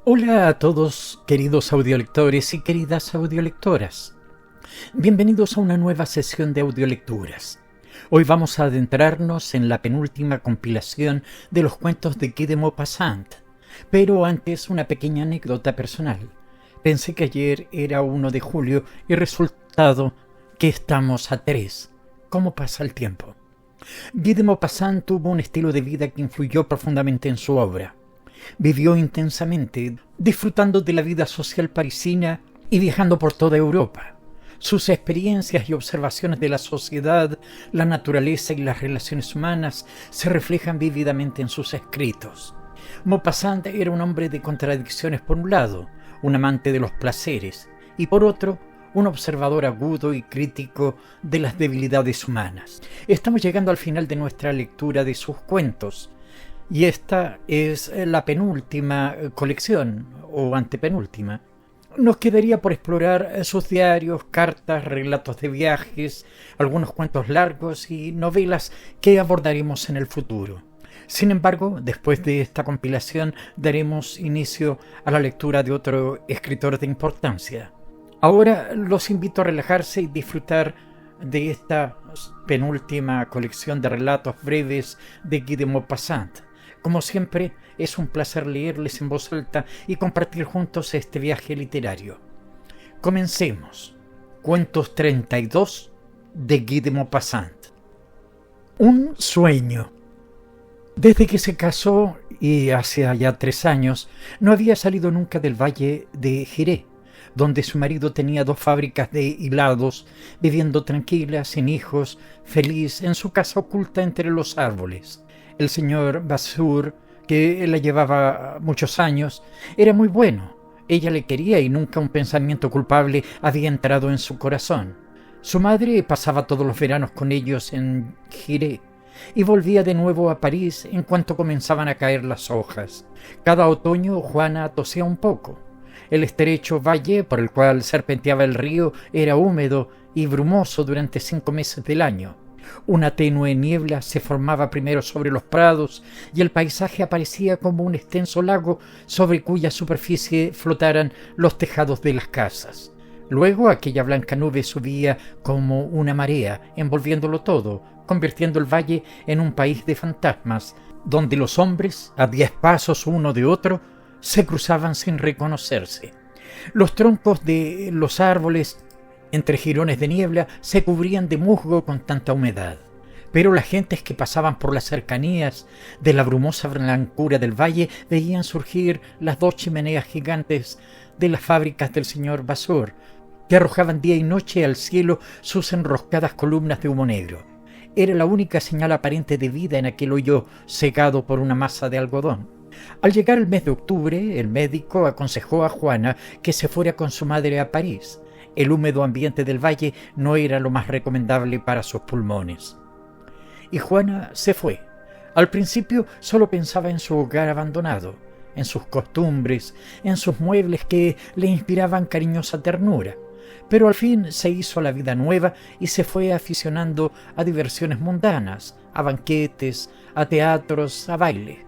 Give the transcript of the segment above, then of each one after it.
Hola a todos, queridos audiolectores y queridas audiolectoras. Bienvenidos a una nueva sesión de audiolecturas. Hoy vamos a adentrarnos en la penúltima compilación de los cuentos de Guy de Maupassant. Pero antes una pequeña anécdota personal. Pensé que ayer era 1 de julio y resultado que estamos a 3. ¿Cómo pasa el tiempo? Guy de Maupassant tuvo un estilo de vida que influyó profundamente en su obra. Vivió intensamente, disfrutando de la vida social parisina y viajando por toda Europa. Sus experiencias y observaciones de la sociedad, la naturaleza y las relaciones humanas se reflejan vívidamente en sus escritos. Maupassant era un hombre de contradicciones por un lado, un amante de los placeres, y por otro, un observador agudo y crítico de las debilidades humanas. Estamos llegando al final de nuestra lectura de sus cuentos, y esta es la penúltima colección, o antepenúltima. Nos quedaría por explorar sus diarios, cartas, relatos de viajes, algunos cuentos largos y novelas que abordaremos en el futuro. Sin embargo, después de esta compilación daremos inicio a la lectura de otro escritor de importancia. Ahora los invito a relajarse y disfrutar de esta penúltima colección de relatos breves de Guy de Maupassant. Como siempre, es un placer leerles en voz alta y compartir juntos este viaje literario. Comencemos. Cuentos 32 de Guy de Maupassant. Un sueño. Desde que se casó, y hace ya 3 años, no había salido nunca del valle de Jiré, donde su marido tenía 2 fábricas de hilados, viviendo tranquila, sin hijos, feliz, en su casa oculta entre los árboles. El señor Vasseur, que la llevaba muchos años, era muy bueno. Ella le quería y nunca un pensamiento culpable había entrado en su corazón. Su madre pasaba todos los veranos con ellos en Jiré y volvía de nuevo a París en cuanto comenzaban a caer las hojas. Cada otoño Juana tosía un poco. El estrecho valle por el cual serpenteaba el río era húmedo y brumoso durante 5 meses del año. Una tenue niebla se formaba primero sobre los prados y el paisaje aparecía como un extenso lago sobre cuya superficie flotaran los tejados de las casas. Luego aquella blanca nube subía como una marea, envolviéndolo todo, convirtiendo el valle en un país de fantasmas, donde los hombres, a 10 pasos uno de otro, se cruzaban sin reconocerse. Los troncos de los árboles, entre jirones de niebla, se cubrían de musgo con tanta humedad. Pero las gentes que pasaban por las cercanías de la brumosa blancura del valle veían surgir las 2 chimeneas gigantes de las fábricas del señor Vasseur, que arrojaban día y noche al cielo sus enroscadas columnas de humo negro. Era la única señal aparente de vida en aquel hoyo cegado por una masa de algodón. Al llegar el mes de octubre, el médico aconsejó a Juana que se fuera con su madre a París. El húmedo ambiente del valle no era lo más recomendable para sus pulmones. Y Juana se fue. Al principio solo pensaba en su hogar abandonado, en sus costumbres, en sus muebles que le inspiraban cariñosa ternura. Pero al fin se hizo a la vida nueva y se fue aficionando a diversiones mundanas, a banquetes, a teatros, a baile.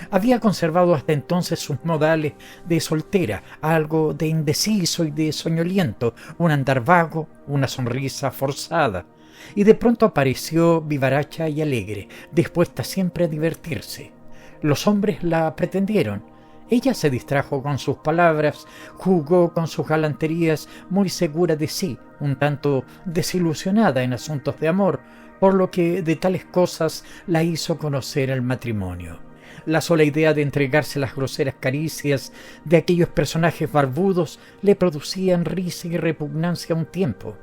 Había conservado hasta entonces sus modales de soltera, algo de indeciso y de soñoliento, un andar vago, una sonrisa forzada, y de pronto apareció vivaracha y alegre, dispuesta siempre a divertirse. Los hombres la pretendieron. Ella se distrajo con sus palabras, jugó con sus galanterías, muy segura de sí, un tanto desilusionada en asuntos de amor, por lo que de tales cosas la hizo conocer el matrimonio. La sola idea de entregarse las groseras caricias de aquellos personajes barbudos le producían risa y repugnancia a un tiempo.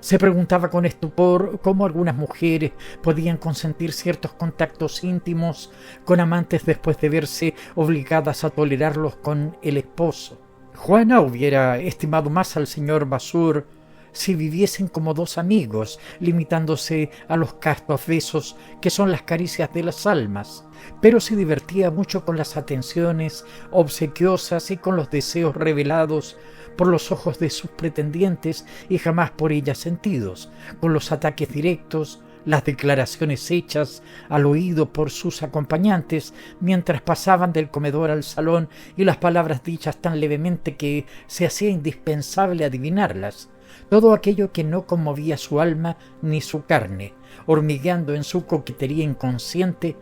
Se preguntaba con estupor cómo algunas mujeres podían consentir ciertos contactos íntimos con amantes después de verse obligadas a tolerarlos con el esposo. Juana hubiera estimado más al señor Vasseur si viviesen como 2 amigos, limitándose a los castos besos que son las caricias de las almas, pero se divertía mucho con las atenciones obsequiosas y con los deseos revelados por los ojos de sus pretendientes y jamás por ellas sentidos, con los ataques directos, las declaraciones hechas al oído por sus acompañantes mientras pasaban del comedor al salón y las palabras dichas tan levemente que se hacía indispensable adivinarlas. Todo aquello que no conmovía su alma ni su carne, hormigueando en su coquetería inconsciente,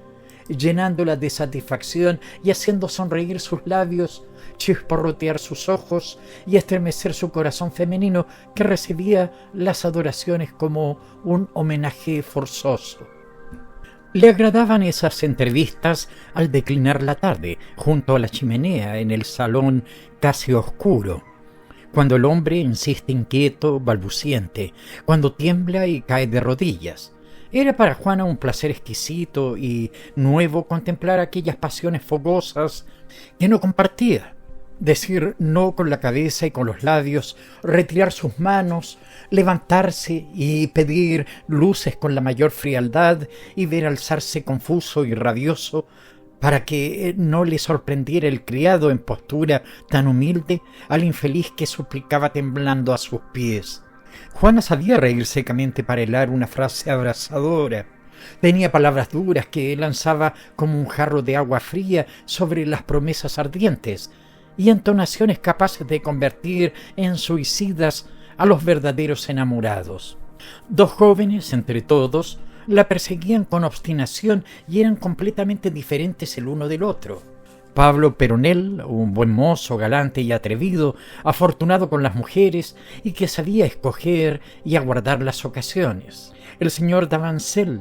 llenándola de satisfacción y haciendo sonreír sus labios, chisporrotear sus ojos y estremecer su corazón femenino que recibía las adoraciones como un homenaje forzoso. Le agradaban esas entrevistas al declinar la tarde, junto a la chimenea en el salón casi oscuro, cuando el hombre insiste inquieto, balbuciente, cuando tiembla y cae de rodillas. Era para Juana un placer exquisito y nuevo contemplar aquellas pasiones fogosas que no compartía. Decir no con la cabeza y con los labios, retirar sus manos, levantarse y pedir luces con la mayor frialdad y ver alzarse confuso y rabioso para que no le sorprendiera el criado en postura tan humilde al infeliz que suplicaba temblando a sus pies. Juana sabía reír secamente para helar una frase abrasadora. Tenía palabras duras que lanzaba como un jarro de agua fría sobre las promesas ardientes y entonaciones capaces de convertir en suicidas a los verdaderos enamorados. Dos jóvenes, entre todos, la perseguían con obstinación y eran completamente diferentes el uno del otro. Pablo Peronel, un buen mozo, galante y atrevido, afortunado con las mujeres y que sabía escoger y aguardar las ocasiones. El señor Davancel,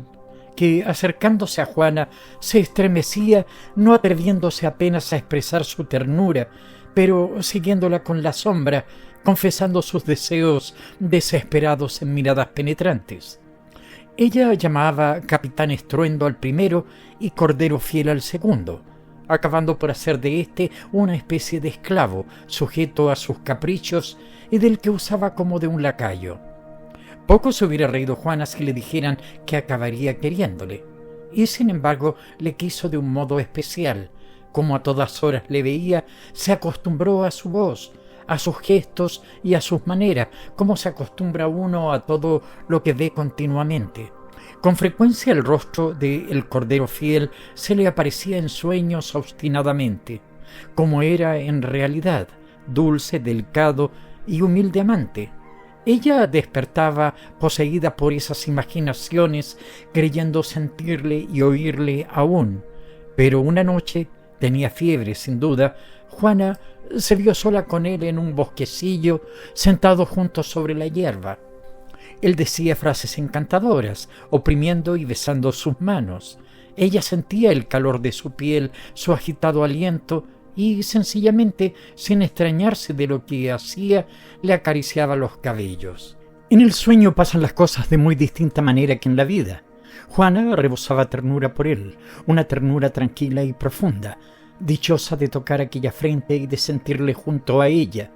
que acercándose a Juana se estremecía, no atreviéndose apenas a expresar su ternura, pero siguiéndola con la sombra, confesando sus deseos desesperados en miradas penetrantes. Ella llamaba Capitán Estruendo al primero y Cordero Fiel al segundo, acabando por hacer de éste una especie de esclavo, sujeto a sus caprichos y del que usaba como de un lacayo. Poco se hubiera reído Juana si le dijeran que acabaría queriéndole, y sin embargo le quiso de un modo especial. Como a todas horas le veía, se acostumbró a su voz, a sus gestos y a sus maneras, como se acostumbra uno a todo lo que ve continuamente. Con frecuencia el rostro del Cordero Fiel se le aparecía en sueños obstinadamente, como era en realidad, dulce, delicado y humilde amante. Ella despertaba poseída por esas imaginaciones, creyendo sentirle y oírle aún. Pero una noche, tenía fiebre sin duda, Juana se vio sola con él en un bosquecillo, sentados juntos sobre la hierba. Él decía frases encantadoras, oprimiendo y besando sus manos. Ella sentía el calor de su piel, su agitado aliento, y sencillamente, sin extrañarse de lo que hacía, le acariciaba los cabellos. En el sueño pasan las cosas de muy distinta manera que en la vida. Juana rebosaba ternura por él, una ternura tranquila y profunda, dichosa de tocar aquella frente y de sentirle junto a ella.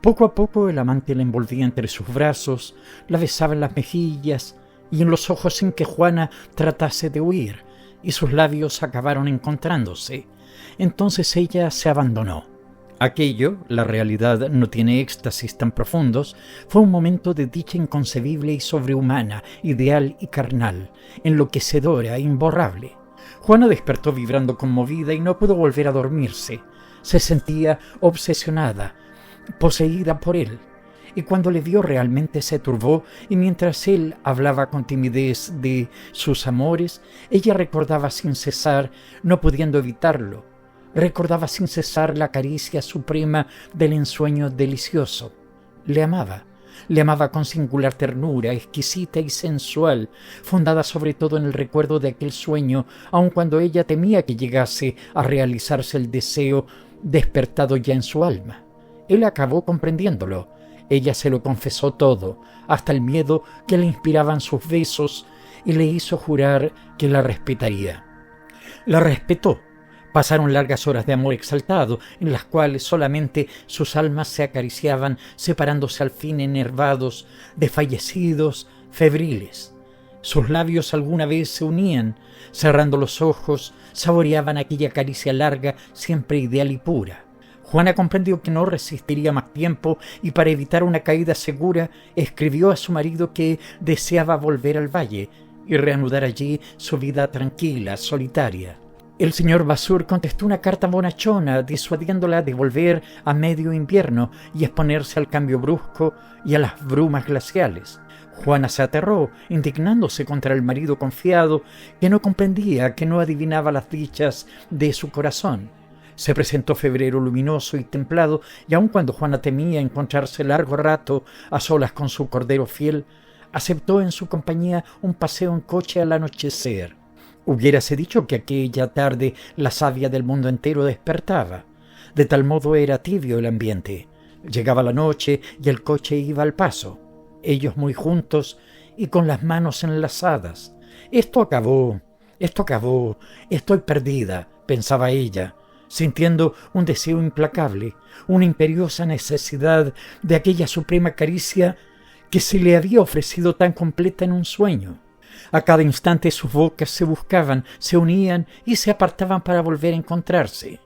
Poco a poco el amante la envolvía entre sus brazos, la besaba en las mejillas y en los ojos sin que Juana tratase de huir, y sus labios acabaron encontrándose. Entonces ella se abandonó. Aquello, la realidad no tiene éxtasis tan profundos, fue un momento de dicha inconcebible y sobrehumana, ideal y carnal, enloquecedora e imborrable. Juana despertó vibrando conmovida y no pudo volver a dormirse. Se sentía obsesionada, poseída por él, y cuando le vio realmente se turbó, y mientras él hablaba con timidez de sus amores, ella recordaba sin cesar, no pudiendo evitarlo, recordaba sin cesar la caricia suprema del ensueño delicioso. Le amaba con singular ternura, exquisita y sensual, fundada sobre todo en el recuerdo de aquel sueño, aun cuando ella temía que llegase a realizarse el deseo despertado ya en su alma. Él acabó comprendiéndolo. Ella se lo confesó todo, hasta el miedo que le inspiraban sus besos, y le hizo jurar que la respetaría. La respetó. Pasaron largas horas de amor exaltado, en las cuales solamente sus almas se acariciaban, separándose al fin enervados, desfallecidos, febriles. Sus labios alguna vez se unían, cerrando los ojos, saboreaban aquella caricia larga, siempre ideal y pura. Juana comprendió que no resistiría más tiempo y para evitar una caída segura escribió a su marido que deseaba volver al valle y reanudar allí su vida tranquila, solitaria. El señor Vasseur contestó una carta bonachona, disuadiéndola de volver a medio invierno y exponerse al cambio brusco y a las brumas glaciales. Juana se aterró, indignándose contra el marido confiado, que no comprendía, que no adivinaba las dichas de su corazón. Se presentó febrero luminoso y templado, y aun cuando Juana temía encontrarse largo rato a solas con su cordero fiel, aceptó en su compañía un paseo en coche al anochecer. Hubiérase dicho que aquella tarde la savia del mundo entero despertaba. De tal modo era tibio el ambiente. Llegaba la noche y el coche iba al paso. Ellos muy juntos y con las manos enlazadas. Esto acabó, estoy perdida, pensaba ella, sintiendo un deseo implacable, una imperiosa necesidad de aquella suprema caricia que se le había ofrecido tan completa en un sueño. A cada instante sus bocas se buscaban, se unían y se apartaban para volver a encontrarse.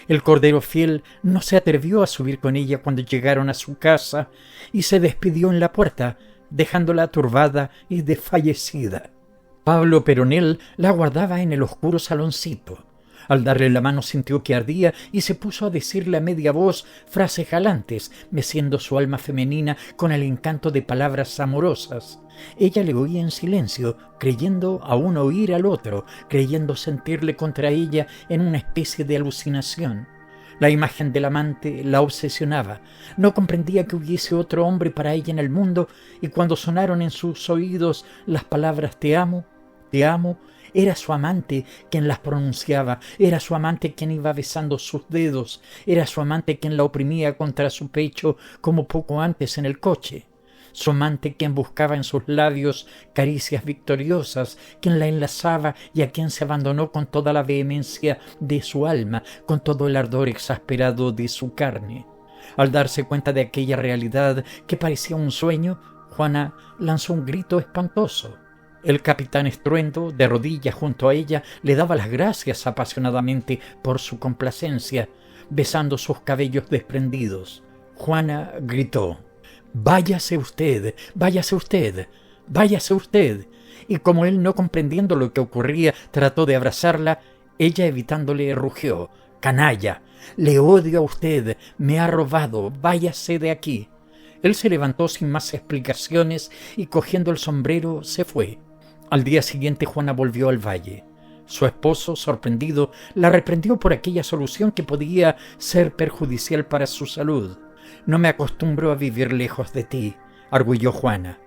El cordero fiel no se atrevió a subir con ella cuando llegaron a su casa y se despidió en la puerta, dejándola turbada y desfallecida. Pablo Peronel la guardaba en el oscuro saloncito. Al darle la mano sintió que ardía y se puso a decirle a media voz frases galantes, meciendo su alma femenina con el encanto de palabras amorosas. Ella le oía en silencio, creyendo aún oír al otro, creyendo sentirle contra ella en una especie de alucinación. La imagen del amante la obsesionaba. No comprendía que hubiese otro hombre para ella en el mundo, y cuando sonaron en sus oídos las palabras te amo, era su amante quien las pronunciaba, era su amante quien iba besando sus dedos, era su amante quien la oprimía contra su pecho como poco antes en el coche. Su amante quien buscaba en sus labios caricias victoriosas, quien la enlazaba y a quien se abandonó con toda la vehemencia de su alma, con todo el ardor exasperado de su carne. Al darse cuenta de aquella realidad que parecía un sueño, Juana lanzó un grito espantoso. El capitán Estruendo, de rodillas junto a ella, le daba las gracias apasionadamente por su complacencia, besando sus cabellos desprendidos. Juana gritó: «Váyase usted, váyase usted, váyase usted». Y como él, no comprendiendo lo que ocurría, trató de abrazarla, ella, evitándole, rugió: «Canalla, le odio a usted, me ha robado, váyase de aquí». Él se levantó sin más explicaciones y, cogiendo el sombrero, se fue. Al día siguiente Juana volvió al valle. Su esposo, sorprendido, la reprendió por aquella solución que podía ser perjudicial para su salud. «No me acostumbro a vivir lejos de ti», arguyó Juana.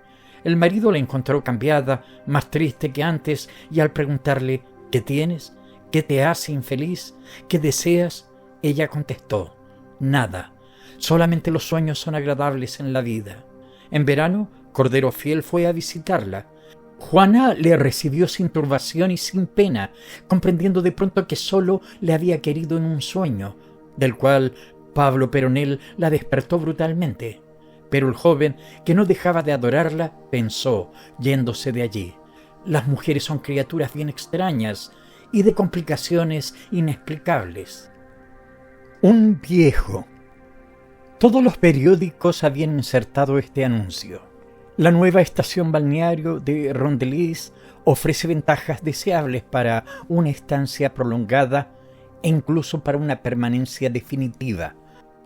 El marido la encontró cambiada, más triste que antes, y al preguntarle «¿Qué tienes? ¿Qué te hace infeliz? ¿Qué deseas?», ella contestó: «Nada. Solamente los sueños son agradables en la vida». En verano, Cordero Fiel fue a visitarla. Juana le recibió sin turbación y sin pena, comprendiendo de pronto que sólo le había querido en un sueño, del cual Pablo Peronel la despertó brutalmente. Pero el joven, que no dejaba de adorarla, pensó, yéndose de allí: «Las mujeres son criaturas bien extrañas y de complicaciones inexplicables». Un viejo. Todos los periódicos habían insertado este anuncio: «La nueva estación balneario de Rondelis ofrece ventajas deseables para una estancia prolongada e incluso para una permanencia definitiva.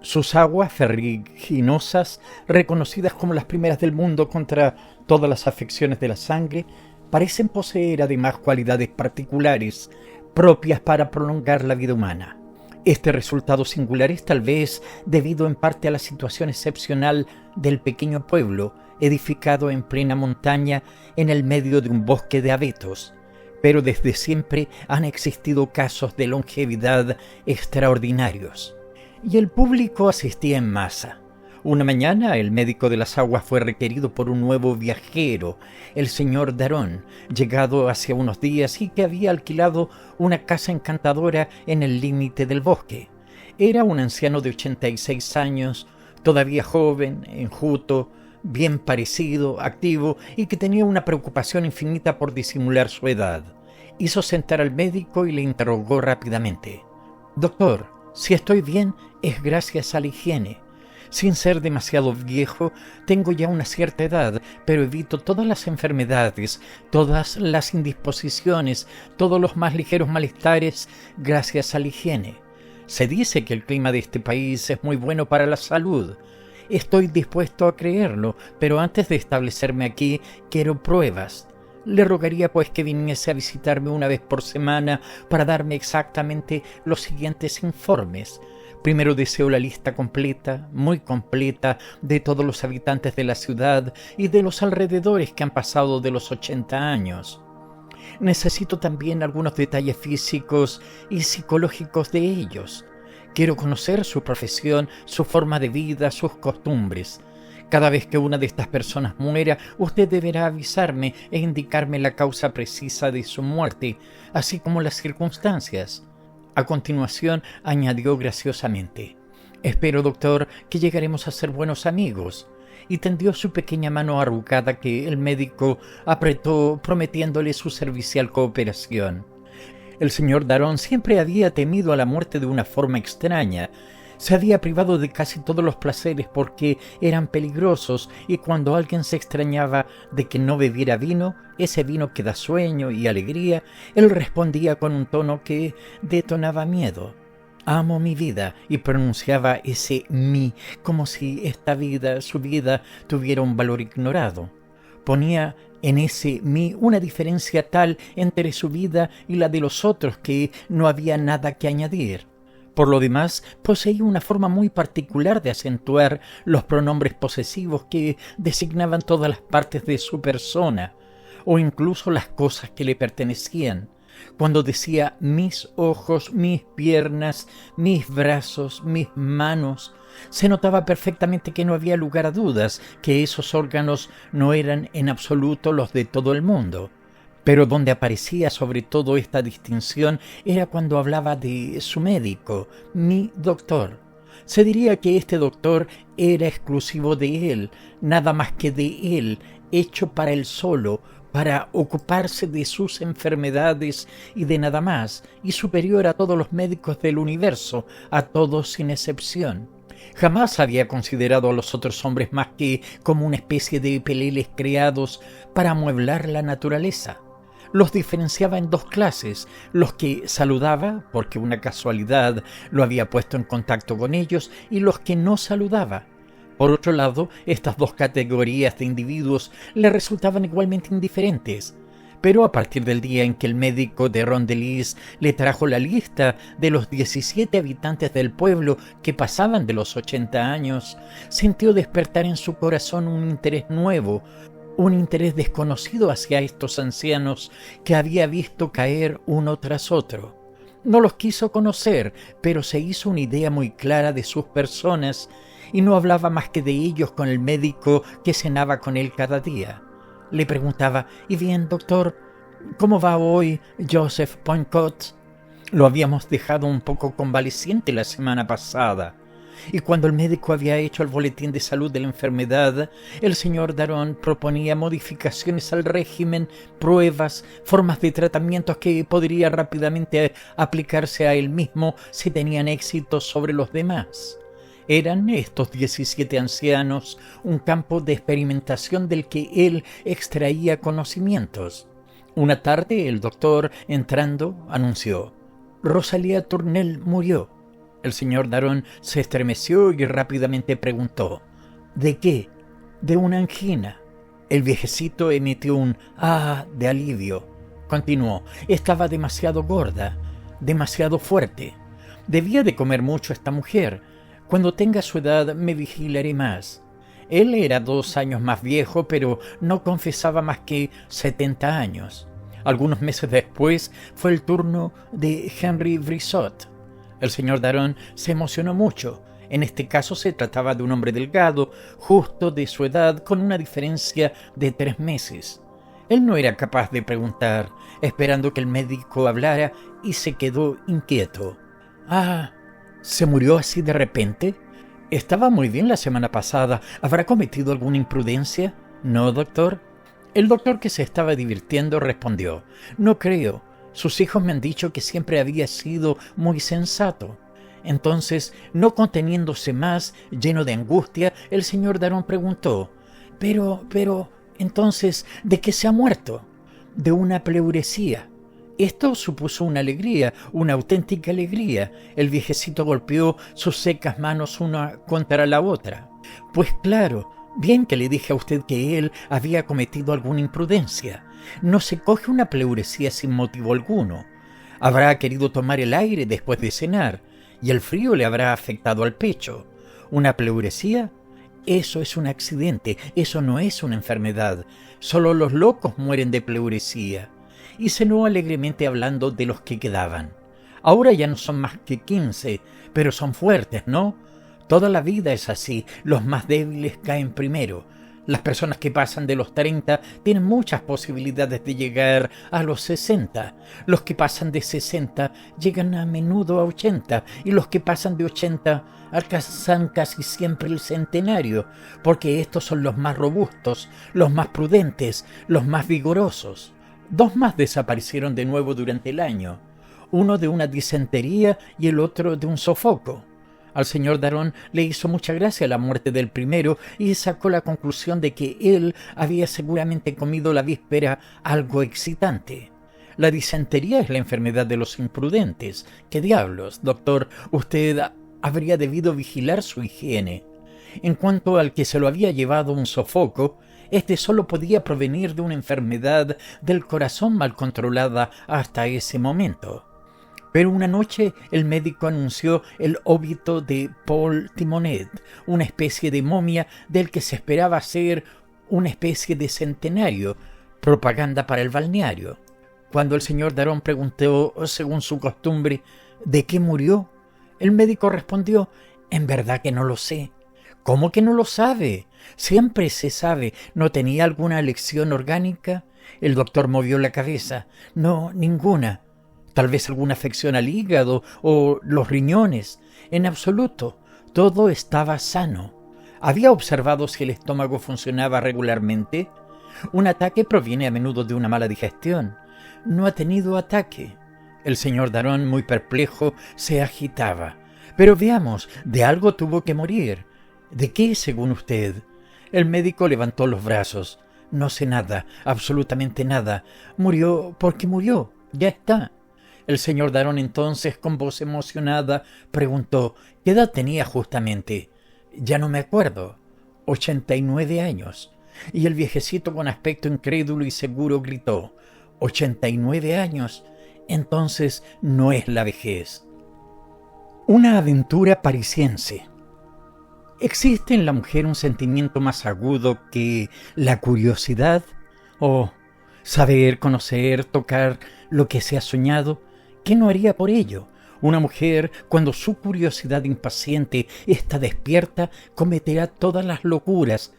Sus aguas ferruginosas, reconocidas como las primeras del mundo contra todas las afecciones de la sangre, parecen poseer además cualidades particulares propias para prolongar la vida humana. Este resultado singular es tal vez debido en parte a la situación excepcional del pequeño pueblo, edificado en plena montaña en el medio de un bosque de abetos. Pero desde siempre han existido casos de longevidad extraordinarios. Y el público asistía en masa. Una mañana el médico de las aguas fue requerido por un nuevo viajero, el señor Daron, llegado hace unos días y que había alquilado una casa encantadora en el límite del bosque. Era un anciano de 86 años, todavía joven, enjuto, bien parecido, activo, y que tenía una preocupación infinita por disimular su edad. Hizo sentar al médico y le interrogó rápidamente: «Doctor, si estoy bien es gracias a la higiene. Sin ser demasiado viejo, tengo ya una cierta edad, pero evito todas las enfermedades, todas las indisposiciones, todos los más ligeros malestares gracias a la higiene. Se dice que el clima de este país es muy bueno para la salud. Estoy dispuesto a creerlo, pero antes de establecerme aquí quiero pruebas. Le rogaría pues que viniese a visitarme una vez por semana para darme exactamente los siguientes informes. Primero deseo la lista completa, muy completa, de todos los habitantes de la ciudad y de los alrededores que han pasado de los 80 años. Necesito también algunos detalles físicos y psicológicos de ellos. Quiero conocer su profesión, su forma de vida, sus costumbres. Cada vez que una de estas personas muera, usted deberá avisarme e indicarme la causa precisa de su muerte, así como las circunstancias. A continuación, añadió graciosamente: «Espero, doctor, que llegaremos a ser buenos amigos», y tendió su pequeña mano arrugada que el médico apretó, prometiéndole su servicial cooperación. El señor Darón siempre había temido a la muerte de una forma extraña. Se había privado de casi todos los placeres porque eran peligrosos, y cuando alguien se extrañaba de que no bebiera vino, ese vino que da sueño y alegría, él respondía con un tono que detonaba miedo. «Amo mi vida», y pronunciaba ese «mi» como si esta vida, su vida, tuviera un valor ignorado. Ponía en ese «mi» una diferencia tal entre su vida y la de los otros que no había nada que añadir. Por lo demás, poseía una forma muy particular de acentuar los pronombres posesivos que designaban todas las partes de su persona, o incluso las cosas que le pertenecían. Cuando decía «mis ojos», «mis piernas», «mis brazos», «mis manos», se notaba perfectamente que no había lugar a dudas, que esos órganos no eran en absoluto los de todo el mundo. Pero donde aparecía sobre todo esta distinción era cuando hablaba de su médico, «mi doctor». Se diría que este doctor era exclusivo de él, nada más que de él, hecho para él solo, para ocuparse de sus enfermedades y de nada más, y superior a todos los médicos del universo, a todos sin excepción. Jamás había considerado a los otros hombres más que como una especie de peleles creados para amueblar la naturaleza. Los diferenciaba en dos clases: los que saludaba, porque una casualidad lo había puesto en contacto con ellos, y los que no saludaba. Por otro lado, estas dos categorías de individuos le resultaban igualmente indiferentes. Pero a partir del día en que el médico de Rondelis le trajo la lista de los 17 habitantes del pueblo que pasaban de los 80 años, sintió despertar en su corazón un interés nuevo, un interés desconocido hacia estos ancianos que había visto caer uno tras otro. No los quiso conocer, pero se hizo una idea muy clara de sus personas, y no hablaba más que de ellos con el médico que cenaba con él cada día. Le preguntaba: «¿Y bien, doctor? ¿Cómo va hoy Joseph Poincot?» Lo habíamos dejado un poco convaleciente la semana pasada. Y cuando el médico había hecho el boletín de salud de la enfermedad, el señor Darón proponía modificaciones al régimen, pruebas, formas de tratamientos que podría rápidamente aplicarse a él mismo si tenían éxito sobre los demás. Eran estos 17 ancianos un campo de experimentación del que él extraía conocimientos. Una tarde el doctor, entrando, anunció: «Rosalía Tournelle murió». El señor Darón se estremeció y rápidamente preguntó: «¿De qué?» «De una angina». El viejecito emitió un «ah» de alivio. Continuó: «Estaba demasiado gorda, demasiado fuerte. Debía de comer mucho esta mujer. Cuando tenga su edad me vigilaré más». Él era 2 años más viejo, pero no confesaba más que 70 años. Algunos meses después fue el turno de Henry Brissot. El señor Darón se emocionó mucho. En este caso se trataba de un hombre delgado, justo de su edad, con una diferencia de 3 meses. Él no era capaz de preguntar, esperando que el médico hablara, y se quedó inquieto. «Ah, ¿se murió así de repente? Estaba muy bien la semana pasada. ¿Habrá cometido alguna imprudencia?» «No, doctor». El doctor, que se estaba divirtiendo, respondió: «No creo. Sus hijos me han dicho que siempre había sido muy sensato». Entonces, no conteniéndose más, lleno de angustia, el señor Darón preguntó: Pero, entonces, ¿de qué se ha muerto? De una pleuresía. Esto supuso una alegría, una auténtica alegría. El viejecito golpeó sus secas manos una contra la otra. Pues claro, bien que le dije a usted que él había cometido alguna imprudencia. No se coge una pleuresía sin motivo alguno. Habrá querido tomar el aire después de cenar, y el frío le habrá afectado al pecho. ¿Una pleuresía? Eso es un accidente, eso no es una enfermedad. Solo los locos mueren de pleuresía. Y cenó alegremente hablando de los que quedaban. Ahora ya no son más que 15, pero son fuertes, ¿no? Toda la vida es así, los más débiles caen primero. Las personas que pasan de los 30 tienen muchas posibilidades de llegar a los 60. Los que pasan de 60 llegan a menudo a 80, y los que pasan de 80 alcanzan casi siempre el centenario, porque estos son los más robustos, los más prudentes, los más vigorosos. 2 más desaparecieron de nuevo durante el año, uno de una disentería y el otro de un sofoco. Al señor Darón le hizo mucha gracia la muerte del primero y sacó la conclusión de que él había seguramente comido la víspera algo excitante. La disentería es la enfermedad de los imprudentes. ¿Qué diablos, doctor? Usted habría debido vigilar su higiene. En cuanto al que se lo había llevado un sofoco, este solo podía provenir de una enfermedad del corazón mal controlada hasta ese momento. Pero una noche el médico anunció el óbito de Paul Timonet, una especie de momia del que se esperaba ser una especie de centenario, propaganda para el balneario. Cuando el señor Darón preguntó, según su costumbre, ¿de qué murió?, el médico respondió: «En verdad que no lo sé». «¿Cómo que no lo sabe? Siempre se sabe. ¿No tenía alguna lección orgánica?». El doctor movió la cabeza. «No, ninguna». «Tal vez alguna afección al hígado o los riñones». «En absoluto. Todo estaba sano». «¿Había observado si el estómago funcionaba regularmente?». «Un ataque proviene a menudo de una mala digestión». «No ha tenido ataque». El señor Darón, muy perplejo, se agitaba. «Pero veamos, de algo tuvo que morir». «¿De qué, según usted?». El médico levantó los brazos. «No sé nada, absolutamente nada. Murió porque murió. Ya está». El señor Darón entonces, con voz emocionada, preguntó: «¿Qué edad tenía justamente?». «Ya no me acuerdo». «89 años». Y el viejecito, con aspecto incrédulo y seguro, gritó: «¿89 años? Entonces no es la vejez». Una aventura parisiense. ¿Existe en la mujer un sentimiento más agudo que la curiosidad? ¿O saber, conocer, tocar lo que se ha soñado? ¿Qué no haría por ello? Una mujer, cuando su curiosidad impaciente está despierta, cometerá todas las locuras,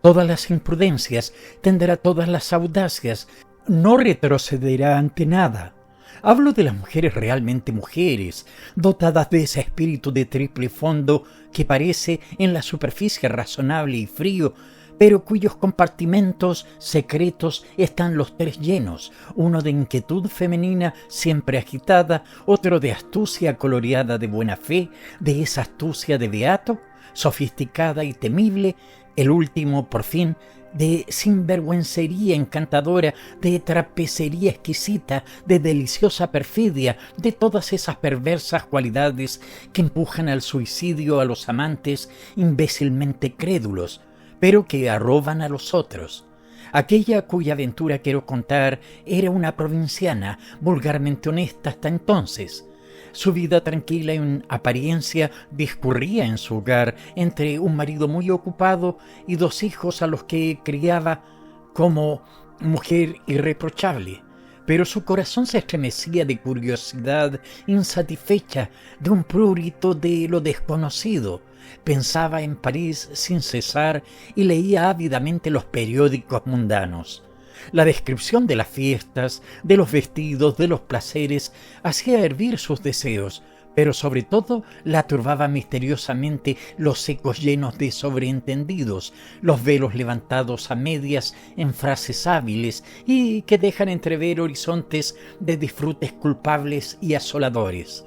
todas las imprudencias, tendrá todas las audacias, no retrocederá ante nada. Hablo de las mujeres realmente mujeres, dotadas de ese espíritu de triple fondo que parece en la superficie razonable y frío, pero cuyos compartimentos secretos están los 3 llenos: uno de inquietud femenina siempre agitada, otro de astucia coloreada de buena fe, de esa astucia de beato, sofisticada y temible, el último, por fin, de sinvergüencería encantadora, de trapezería exquisita, de deliciosa perfidia, de todas esas perversas cualidades que empujan al suicidio a los amantes imbécilmente crédulos, pero que arroban a los otros. Aquella cuya aventura quiero contar era una provinciana, vulgarmente honesta hasta entonces. Su vida tranquila en apariencia discurría en su hogar entre un marido muy ocupado y 2 hijos a los que criaba como mujer irreprochable. Pero su corazón se estremecía de curiosidad insatisfecha, de un prurito de lo desconocido. Pensaba en París sin cesar y leía ávidamente los periódicos mundanos. La descripción de las fiestas, de los vestidos, de los placeres, hacía hervir sus deseos, pero sobre todo la turbaba misteriosamente los ecos llenos de sobreentendidos, los velos levantados a medias en frases hábiles y que dejan entrever horizontes de disfrutes culpables y asoladores.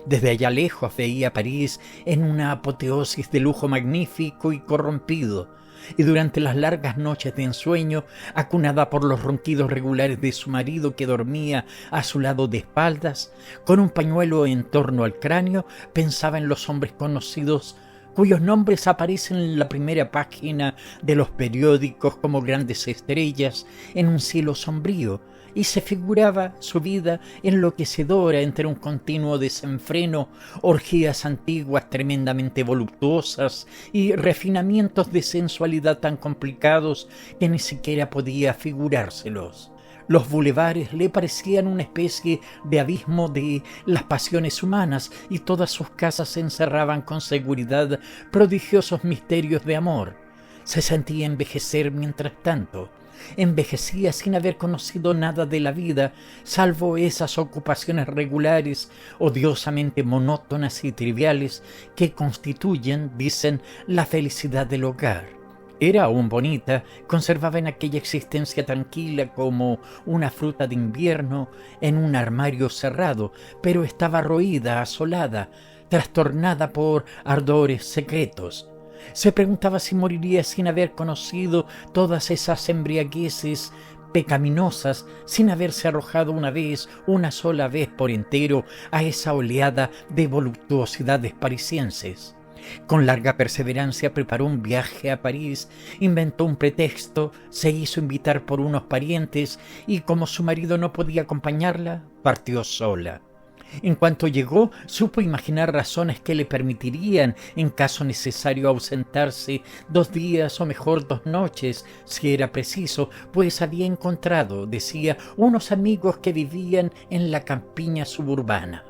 Desde allá lejos veía París en una apoteosis de lujo magnífico y corrompido, y durante las largas noches de ensueño, acunada por los ronquidos regulares de su marido que dormía a su lado de espaldas, con un pañuelo en torno al cráneo, pensaba en los hombres conocidos cuyos nombres aparecen en la primera página de los periódicos como grandes estrellas en un cielo sombrío, y se figuraba su vida enloquecedora entre un continuo desenfreno, orgías antiguas tremendamente voluptuosas y refinamientos de sensualidad tan complicados que ni siquiera podía figurárselos. Los bulevares le parecían una especie de abismo de las pasiones humanas, y todas sus casas encerraban con seguridad prodigiosos misterios de amor. Se sentía envejecer mientras tanto. Envejecía sin haber conocido nada de la vida, salvo esas ocupaciones regulares, odiosamente monótonas y triviales, que constituyen, dicen, la felicidad del hogar. Era aún bonita, conservaba en aquella existencia tranquila como una fruta de invierno en un armario cerrado, pero estaba roída, asolada, trastornada por ardores secretos. Se preguntaba si moriría sin haber conocido todas esas embriagueces pecaminosas, sin haberse arrojado una sola vez por entero, a esa oleada de voluptuosidades parisienses. Con larga perseverancia preparó un viaje a París, inventó un pretexto, se hizo invitar por unos parientes y, como su marido no podía acompañarla, partió sola. En cuanto llegó, supo imaginar razones que le permitirían, en caso necesario, ausentarse 2 días o mejor 2 noches, si era preciso, pues había encontrado, decía, unos amigos que vivían en la campiña suburbana.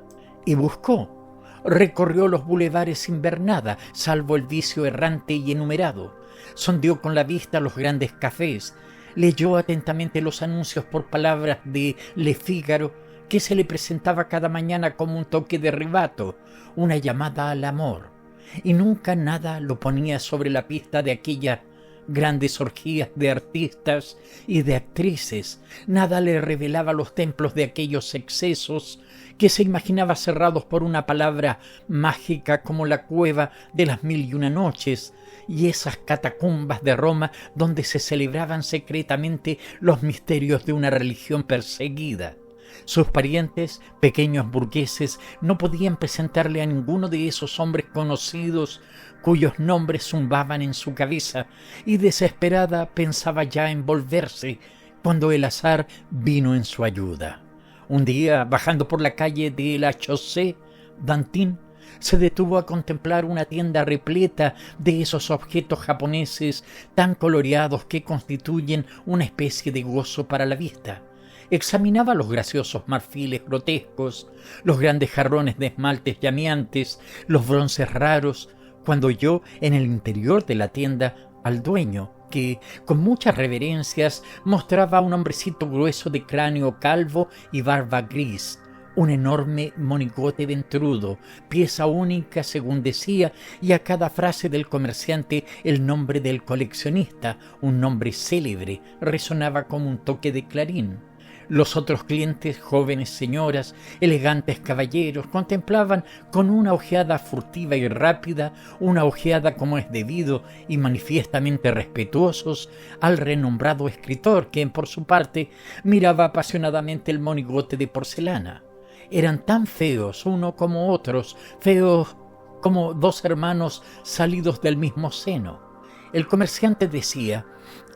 Y buscó. Recorrió los bulevares sin ver nada, salvo el vicio errante y enumerado. Sondeó con la vista los grandes cafés. Leyó atentamente los anuncios por palabras de Le Figaro, que se le presentaba cada mañana como un toque de rebato, una llamada al amor. Y nunca nada lo ponía sobre la pista de aquellas grandes orgías de artistas y de actrices. Nada le revelaba los templos de aquellos excesos que se imaginaba cerrados por una palabra mágica como la cueva de las 1001 noches y esas catacumbas de Roma donde se celebraban secretamente los misterios de una religión perseguida. Sus parientes, pequeños burgueses, no podían presentarle a ninguno de esos hombres conocidos cuyos nombres zumbaban en su cabeza, y desesperada pensaba ya en volverse, cuando el azar vino en su ayuda. Un día, bajando por la calle de la Chaussée d'Antin, se detuvo a contemplar una tienda repleta de esos objetos japoneses tan coloreados que constituyen una especie de gozo para la vista. Examinaba los graciosos marfiles grotescos, los grandes jarrones de esmaltes llameantes, los bronces raros, cuando oyó en el interior de la tienda al dueño, que, con muchas reverencias, mostraba a un hombrecito grueso de cráneo calvo y barba gris, un enorme monigote ventrudo, pieza única según decía, y a cada frase del comerciante el nombre del coleccionista, un nombre célebre, resonaba como un toque de clarín. Los otros clientes, jóvenes señoras, elegantes caballeros, contemplaban con una ojeada furtiva y rápida, una ojeada como es debido y manifiestamente respetuosos, al renombrado escritor, que por su parte miraba apasionadamente el monigote de porcelana. Eran tan feos uno como otros, feos como 2 hermanos salidos del mismo seno. El comerciante decía: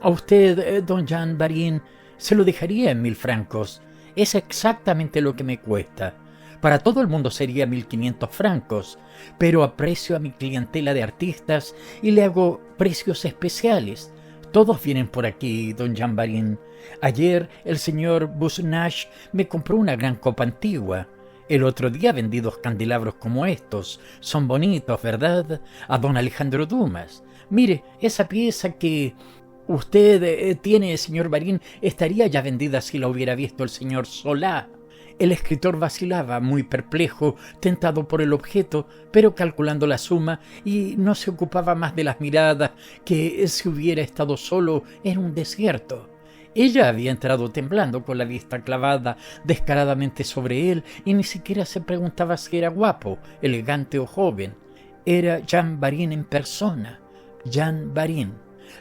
«A usted, don Jean Varin, se lo dejaría en 1000 francos. Es exactamente lo que me cuesta. Para todo el mundo sería 1500 francos, pero aprecio a mi clientela de artistas y le hago precios especiales. Todos vienen por aquí, don Jean Varin. Ayer el señor Busnach me compró una gran copa antigua. El otro día vendí 2 candelabros como estos. Son bonitos, ¿verdad? A don Alejandro Dumas. Mire, esa pieza que usted tiene, señor Varin, estaría ya vendida si la hubiera visto el señor Solá». El escritor vacilaba, muy perplejo, tentado por el objeto, pero calculando la suma, y no se ocupaba más de las miradas que si hubiera estado solo en un desierto. Ella había entrado temblando, con la vista clavada descaradamente sobre él, y ni siquiera se preguntaba si era guapo, elegante o joven. Era Jean Varin en persona. Jean Varin.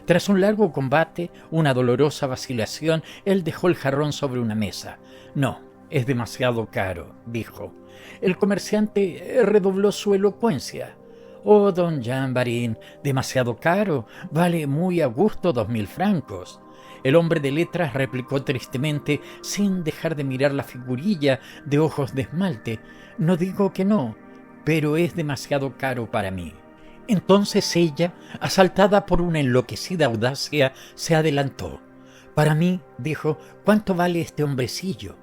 Tras un largo combate, una dolorosa vacilación, él dejó el jarrón sobre una mesa. «No, es demasiado caro», dijo. El comerciante redobló su elocuencia. «Oh, don Jean Varin, demasiado caro. Vale muy a gusto 2000 francos». El hombre de letras replicó tristemente, sin dejar de mirar la figurilla de ojos de esmalte: «No digo que no, pero es demasiado caro para mí». Entonces ella, asaltada por una enloquecida audacia, se adelantó. «Para mí», dijo, «¿cuánto vale este hombrecillo?».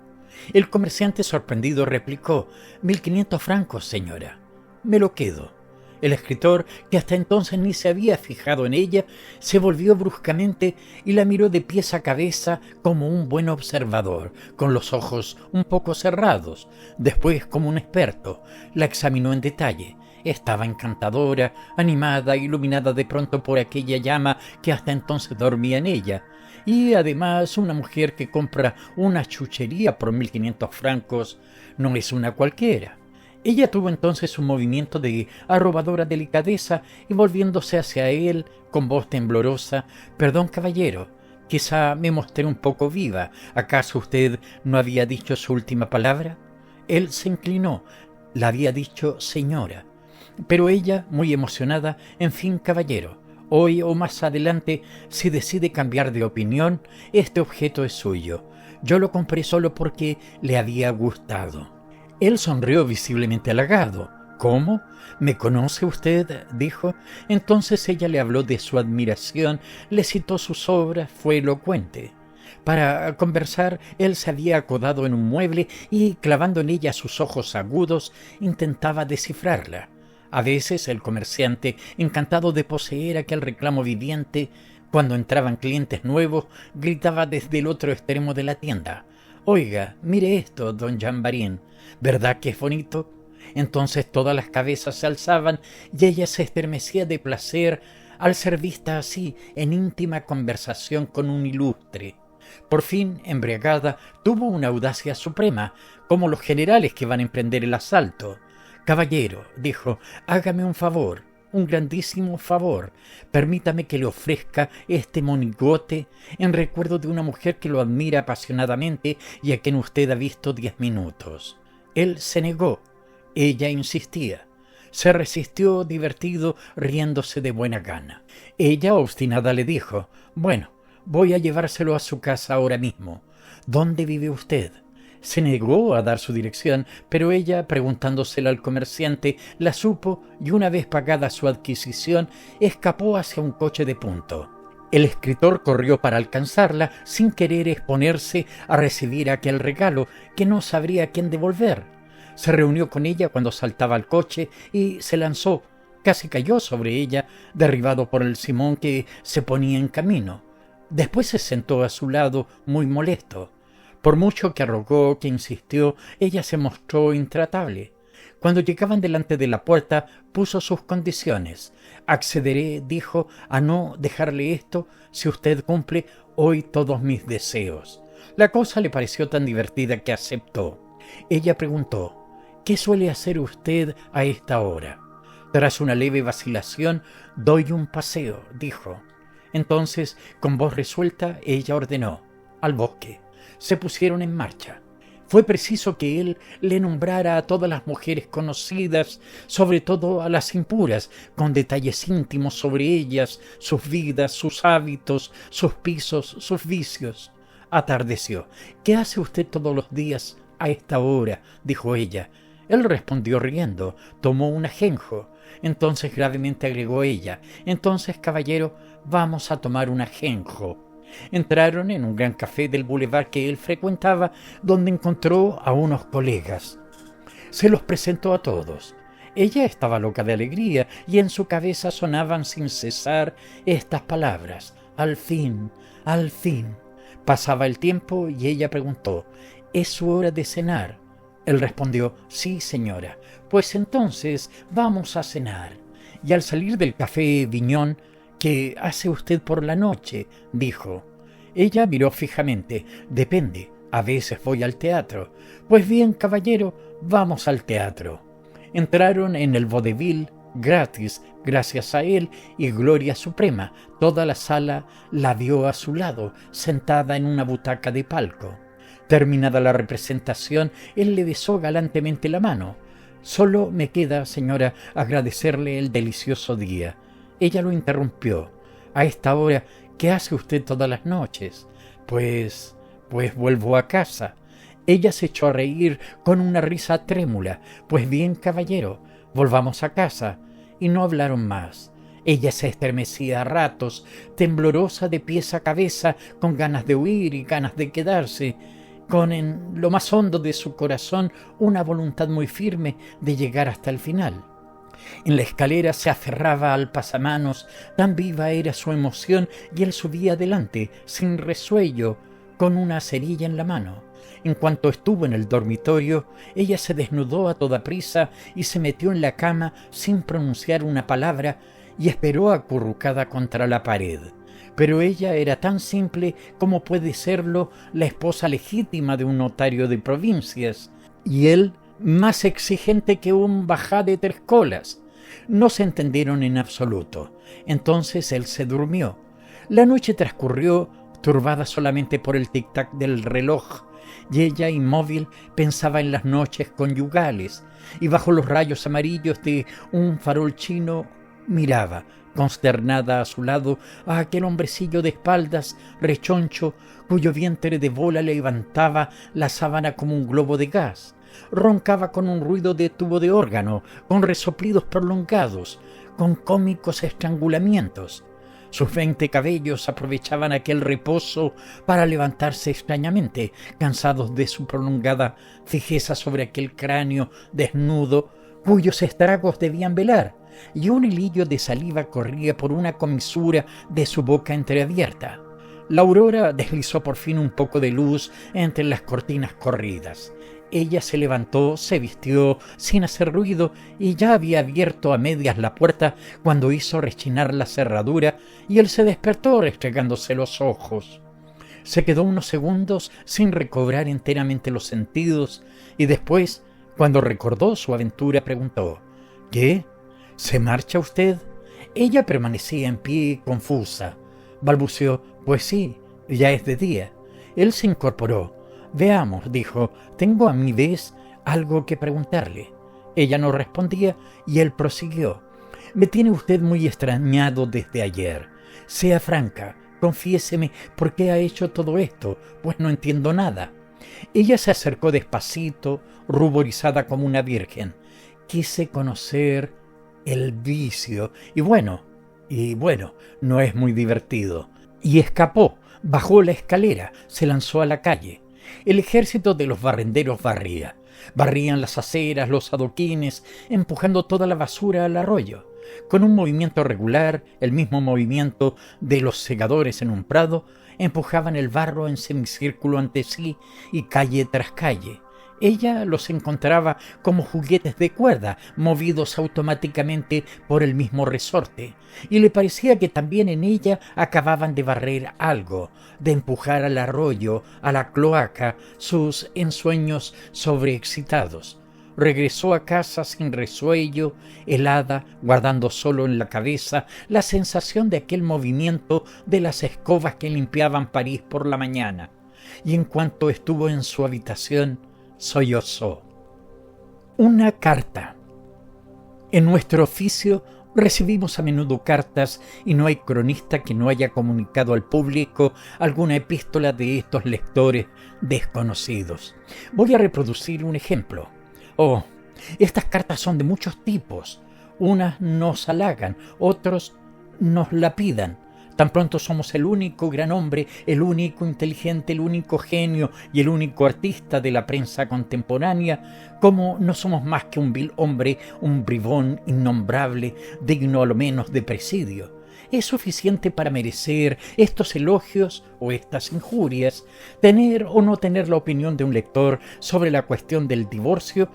El comerciante, sorprendido, replicó: 1500 francos, señora. «Me lo quedo». El escritor, que hasta entonces ni se había fijado en ella, se volvió bruscamente y la miró de pies a cabeza como un buen observador, con los ojos un poco cerrados. Después, como un experto, la examinó en detalle. Estaba encantadora, animada, iluminada de pronto por aquella llama que hasta entonces dormía en ella. Y además, una mujer que compra una chuchería por 1500 francos no es una cualquiera. Ella tuvo entonces un movimiento de arrobadora delicadeza y, volviéndose hacia él con voz temblorosa: «Perdón, caballero, quizá me mostré un poco viva. ¿Acaso usted no había dicho su última palabra?». Él se inclinó. La había dicho señora. Pero ella, muy emocionada: «En fin, caballero, hoy o más adelante, si decide cambiar de opinión, este objeto es suyo. Yo lo compré solo porque le había gustado». Él sonrió visiblemente halagado. «¿Cómo? ¿Me conoce usted?», dijo. Entonces ella le habló de su admiración, le citó sus obras, fue elocuente. Para conversar, él se había acodado en un mueble y, clavando en ella sus ojos agudos, intentaba descifrarla. A veces el comerciante, encantado de poseer aquel reclamo viviente, cuando entraban clientes nuevos, gritaba desde el otro extremo de la tienda: «Oiga, mire esto, don Jean Varin, ¿verdad que es bonito?». Entonces todas las cabezas se alzaban y ella se estremecía de placer al ser vista así, en íntima conversación con un ilustre. Por fin, embriagada, tuvo una audacia suprema, como los generales que van a emprender el asalto. «Caballero», dijo, «hágame un favor, un grandísimo favor. Permítame que le ofrezca este monigote en recuerdo de una mujer que lo admira apasionadamente y a quien usted ha visto 10 minutos». Él se negó. Ella insistía. Se resistió, divertido, riéndose de buena gana. Ella, obstinada, le dijo: «Bueno, voy a llevárselo a su casa ahora mismo. ¿Dónde vive usted?». Se negó a dar su dirección, pero ella, preguntándosela al comerciante, la supo y, una vez pagada su adquisición, escapó hacia un coche de punto. El escritor corrió para alcanzarla, sin querer exponerse a recibir aquel regalo que no sabría a quién devolver. Se reunió con ella cuando saltaba al coche y se lanzó. Casi cayó sobre ella, derribado por el Simón que se ponía en camino. Después se sentó a su lado, muy molesto. Por mucho que rogó, que insistió, ella se mostró intratable. Cuando llegaban delante de la puerta, puso sus condiciones. «Accederé», dijo, «a no dejarle esto si usted cumple hoy todos mis deseos». La cosa le pareció tan divertida que aceptó. Ella preguntó: «¿Qué suele hacer usted a esta hora?». Tras una leve vacilación: «Doy un paseo», dijo. Entonces, con voz resuelta, ella ordenó: «Al bosque». Se pusieron en marcha. Fue preciso que él le nombrara a todas las mujeres conocidas, sobre todo a las impuras, con detalles íntimos sobre ellas, sus vidas, sus hábitos, sus pisos, sus vicios. Atardeció. «¿Qué hace usted todos los días a esta hora?», dijo ella. Él respondió riendo: «Tomó un ajenjo». Entonces gravemente agregó ella: «Entonces, caballero, vamos a tomar un ajenjo». Entraron en un gran café del boulevard que él frecuentaba, donde encontró a unos colegas. Se los presentó a todos. Ella estaba loca de alegría y en su cabeza sonaban sin cesar estas palabras: «Al fin, al fin». Pasaba el tiempo y ella preguntó: «¿Es su hora de cenar?». Él respondió: «Sí, señora». «Pues entonces vamos a cenar». Y al salir del café Viñón: «¿Qué hace usted por la noche?», dijo. Ella miró fijamente. Depende, a veces voy al teatro. Pues bien, caballero, vamos al teatro. Entraron en el vodevil, gratis, gracias a él y gloria suprema. Toda la sala la vio a su lado, sentada en una butaca de palco. Terminada la representación, él le besó galantemente la mano. Solo me queda, señora, agradecerle el delicioso día. Ella lo interrumpió. A esta hora, ¿qué hace usted todas las noches? Pues vuelvo a casa. Ella se echó a reír con una risa trémula. Pues bien, caballero, volvamos a casa. Y no hablaron más. Ella se estremecía a ratos, temblorosa de pies a cabeza, con ganas de huir y ganas de quedarse, con en lo más hondo de su corazón una voluntad muy firme de llegar hasta el final. En la escalera se aferraba al pasamanos, tan viva era su emoción, y él subía adelante, sin resuello, con una cerilla en la mano. En cuanto estuvo en el dormitorio, ella se desnudó a toda prisa y se metió en la cama sin pronunciar una palabra y esperó acurrucada contra la pared. Pero ella era tan simple como puede serlo la esposa legítima de un notario de provincias, y él más exigente que un bajá de 3 colas. No se entendieron en absoluto. Entonces él se durmió. La noche transcurrió turbada solamente por el tic-tac del reloj, y ella, inmóvil, pensaba en las noches conyugales, y bajo los rayos amarillos de un farol chino miraba, consternada a su lado, a aquel hombrecillo de espaldas, rechoncho, cuyo vientre de bola levantaba la sábana como un globo de gas. Roncaba con un ruido de tubo de órgano, con resoplidos prolongados, con cómicos estrangulamientos. Sus 20 cabellos aprovechaban aquel reposo para levantarse extrañamente, cansados de su prolongada fijeza sobre aquel cráneo desnudo, cuyos estragos debían velar, y un hilillo de saliva corría por una comisura de su boca entreabierta. La aurora deslizó por fin un poco de luz entre las cortinas corridas. Ella se levantó, se vistió sin hacer ruido y ya había abierto a medias la puerta cuando hizo rechinar la cerradura y él se despertó restregándose los ojos. Se quedó unos segundos sin recobrar enteramente los sentidos y después, cuando recordó su aventura, preguntó: ¿Qué? ¿Se marcha usted? Ella permanecía en pie, confusa. Balbuceó: Pues sí, ya es de día. Él se incorporó. Veamos, dijo, tengo a mi vez algo que preguntarle. Ella no respondía y él prosiguió: Me tiene usted muy extrañado desde ayer. Sea franca, confiéseme por qué ha hecho todo esto, pues no entiendo nada. Ella se acercó despacito, ruborizada como una virgen. Quise conocer el vicio, y bueno, no es muy divertido. Y escapó, bajó la escalera, se lanzó a la calle. El ejército de los barrenderos barría. Barrían las aceras, los adoquines, empujando toda la basura al arroyo. Con un movimiento regular, el mismo movimiento de los segadores en un prado, empujaban el barro en semicírculo ante sí y calle tras calle. Ella los encontraba como juguetes de cuerda, movidos automáticamente por el mismo resorte, y le parecía que también en ella acababan de barrer algo, de empujar al arroyo, a la cloaca, sus ensueños sobreexcitados. Regresó a casa sin resuello, helada, guardando solo en la cabeza la sensación de aquel movimiento de las escobas que limpiaban París por la mañana, y en cuanto estuvo en su habitación, sollozó. Una carta. En nuestro oficio recibimos a menudo cartas y no hay cronista que no haya comunicado al público alguna epístola de estos lectores desconocidos. Voy a reproducir un ejemplo. Oh, estas cartas son de muchos tipos. Unas nos halagan, otros nos lapidan. Tan pronto somos el único gran hombre, el único inteligente, el único genio y el único artista de la prensa contemporánea, como no somos más que un vil hombre, un bribón innombrable, digno a lo menos de presidio. Es suficiente para merecer estos elogios o estas injurias, tener o no tener la opinión de un lector sobre la cuestión del divorcio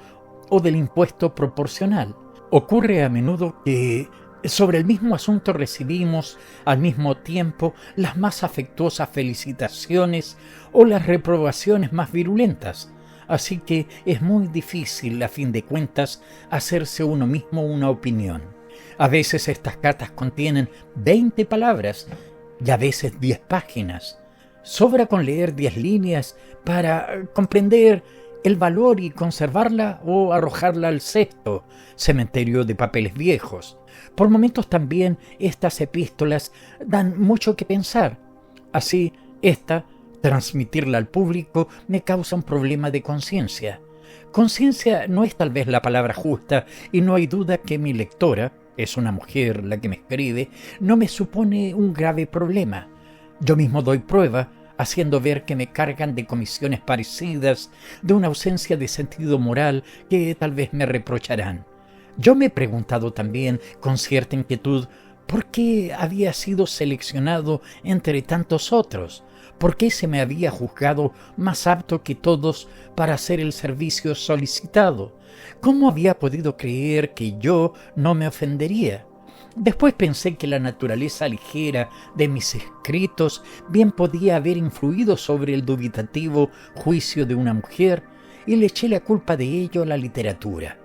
o del impuesto proporcional. Ocurre a menudo que Sobre el mismo asunto recibimos al mismo tiempo las más afectuosas felicitaciones o las reprobaciones más virulentas, así que es muy difícil, a fin de cuentas, hacerse uno mismo una opinión. A veces estas cartas contienen 20 palabras y a veces 10 páginas. Sobra con leer 10 líneas para comprender el valor y conservarla o arrojarla al cesto, cementerio de papeles viejos. Por momentos también estas epístolas dan mucho que pensar. Así, transmitirla al público, me causa un problema de conciencia. Conciencia no es tal vez la palabra justa, y no hay duda que mi lectora, es una mujer la que me escribe, no me supone un grave problema. Yo mismo doy prueba, haciendo ver que me cargan de comisiones parecidas, de una ausencia de sentido moral que tal vez me reprocharán. Yo me he preguntado también, con cierta inquietud, ¿por qué había sido seleccionado entre tantos otros? ¿Por qué se me había juzgado más apto que todos para hacer el servicio solicitado? ¿Cómo había podido creer que yo no me ofendería? Después pensé que la naturaleza ligera de mis escritos bien podía haber influido sobre el dubitativo juicio de una mujer y le eché la culpa de ello a la literatura.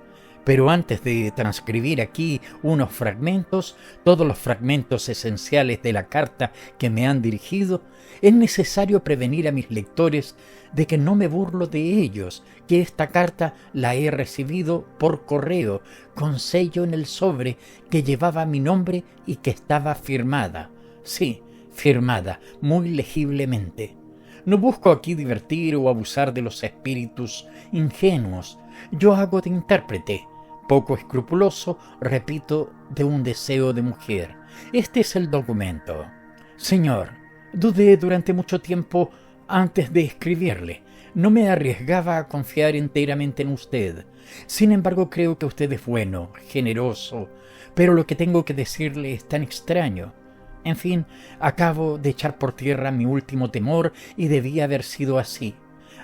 Pero antes de transcribir aquí unos fragmentos, todos los fragmentos esenciales de la carta que me han dirigido, es necesario prevenir a mis lectores de que no me burlo de ellos, que esta carta la he recibido por correo, con sello en el sobre que llevaba mi nombre y que estaba firmada. Sí, firmada, muy legiblemente. No busco aquí divertir o abusar de los espíritus ingenuos. Yo hago de intérprete, poco escrupuloso, repito, de un deseo de mujer. Este es el documento. Señor, dudé durante mucho tiempo antes de escribirle. No me arriesgaba a confiar enteramente en usted. Sin embargo, creo que usted es bueno, generoso, pero lo que tengo que decirle es tan extraño. En fin, acabo de echar por tierra mi último temor y debía haber sido así.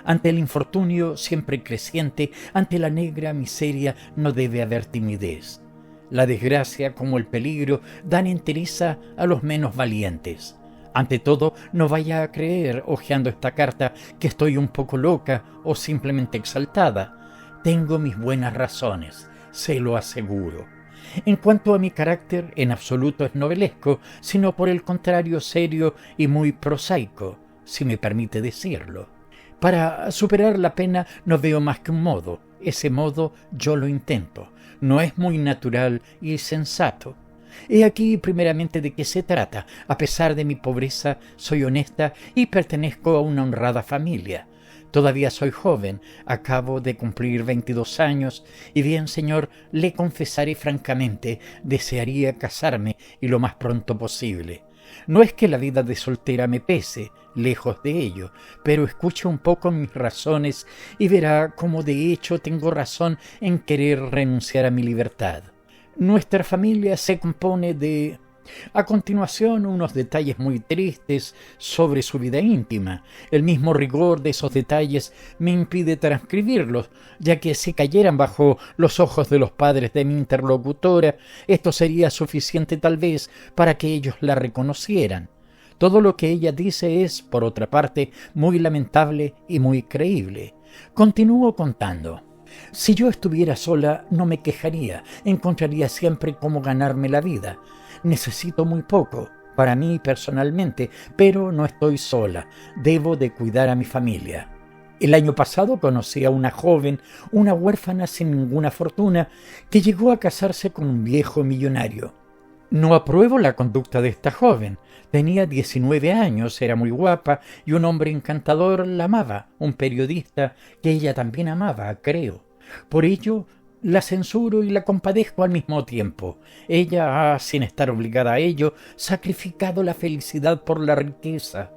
Ante el infortunio siempre creciente, ante la negra miseria, no debe haber timidez. La desgracia, como el peligro, dan entereza a los menos valientes. Ante todo, no vaya a creer, hojeando esta carta, que estoy un poco loca o simplemente exaltada. Tengo mis buenas razones, se lo aseguro. En cuanto a mi carácter, en absoluto es novelesco, sino por el contrario serio y muy prosaico, si me permite decirlo. Para superar la pena no veo más que un modo. Ese modo yo lo intento. No es muy natural y sensato. He aquí primeramente de qué se trata. A pesar de mi pobreza, soy honesta y pertenezco a una honrada familia. Todavía soy joven, acabo de cumplir 22 años, y bien, señor, le confesaré francamente, desearía casarme y lo más pronto posible. No es que la vida de soltera me pese, lejos de ello, pero escuche un poco mis razones y verá cómo de hecho tengo razón en querer renunciar a mi libertad. Nuestra familia se compone de... A continuación, unos detalles muy tristes sobre su vida íntima. El mismo rigor de esos detalles me impide transcribirlos, ya que si cayeran bajo los ojos de los padres de mi interlocutora, esto sería suficiente tal vez para que ellos la reconocieran. Todo lo que ella dice es, por otra parte, muy lamentable y muy creíble. Continúo contando. Si yo estuviera sola, no me quejaría, encontraría siempre cómo ganarme la vida. Necesito muy poco, para mí personalmente, pero no estoy sola, debo de cuidar a mi familia. El año pasado conocí a una joven, una huérfana sin ninguna fortuna, que llegó a casarse con un viejo millonario. No apruebo la conducta de esta joven. Tenía 19 años, era muy guapa y un hombre encantador la amaba, un periodista que ella también amaba, creo. Por ello, la censuro y la compadezco al mismo tiempo. Ella ha, sin estar obligada a ello, sacrificado la felicidad por la riqueza.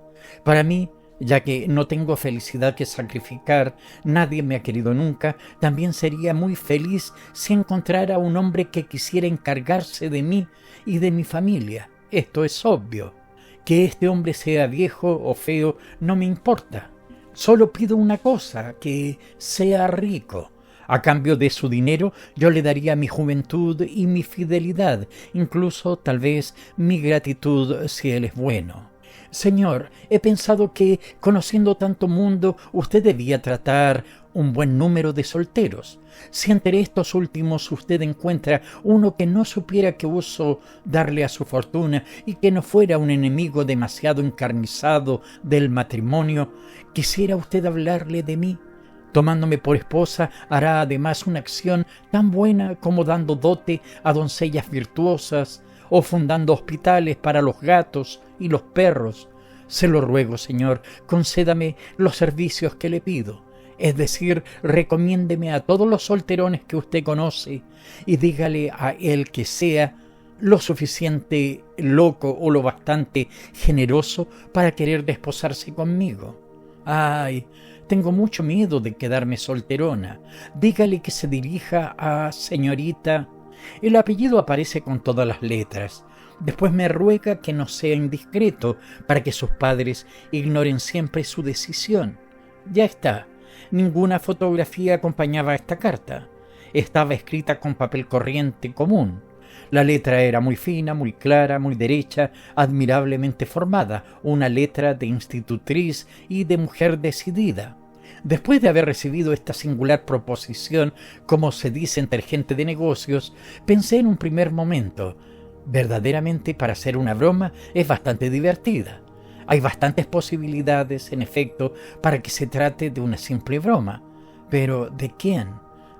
Para mí, ya que no tengo felicidad que sacrificar, nadie me ha querido nunca, también sería muy feliz si encontrara un hombre que quisiera encargarse de mí y de mi familia. Esto es obvio. Que este hombre sea viejo o feo no me importa. Solo pido una cosa, que sea rico. A cambio de su dinero, yo le daría mi juventud y mi fidelidad, incluso tal vez mi gratitud si él es bueno. Señor, he pensado que, conociendo tanto mundo, usted debía tratar un buen número de solteros. Si entre estos últimos usted encuentra uno que no supiera qué uso darle a su fortuna y que no fuera un enemigo demasiado encarnizado del matrimonio, ¿quisiera usted hablarle de mí? Tomándome por esposa, hará además una acción tan buena como dando dote a doncellas virtuosas o fundando hospitales para los gatos y los perros. Se lo ruego, Señor, concédame los servicios que le pido. Es decir, recomiéndeme a todos los solterones que usted conoce y dígale a él que sea lo suficiente loco o lo bastante generoso para querer desposarse conmigo. Ay, tengo mucho miedo de quedarme solterona. Dígale que se dirija a señorita. El apellido aparece con todas las letras. Después me ruega que no sea indiscreto para que sus padres ignoren siempre su decisión. Ya está. Ninguna fotografía acompañaba esta carta. Estaba escrita con papel corriente común. La letra era muy fina, muy clara, muy derecha, admirablemente formada, una letra de institutriz y de mujer decidida. Después de haber recibido esta singular proposición, como se dice entre gente de negocios, pensé en un primer momento: verdaderamente, para hacer una broma, es bastante divertida. Hay bastantes posibilidades, en efecto, para que se trate de una simple broma. Pero ¿de quién?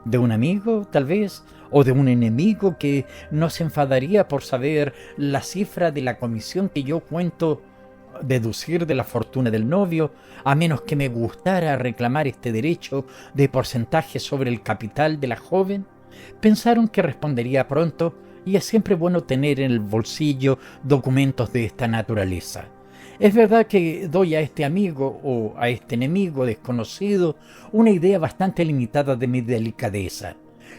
¿De un amigo, tal vez? ¿O de un enemigo que no se enfadaría por saber la cifra de la comisión que yo cuento deducir de la fortuna del novio, a menos que me gustara reclamar este derecho de porcentaje sobre el capital de la joven? Pensaron que respondería pronto, y es siempre bueno tener en el bolsillo documentos de esta naturaleza. Es verdad que doy a este amigo o a este enemigo desconocido una idea bastante limitada de mi delicadeza,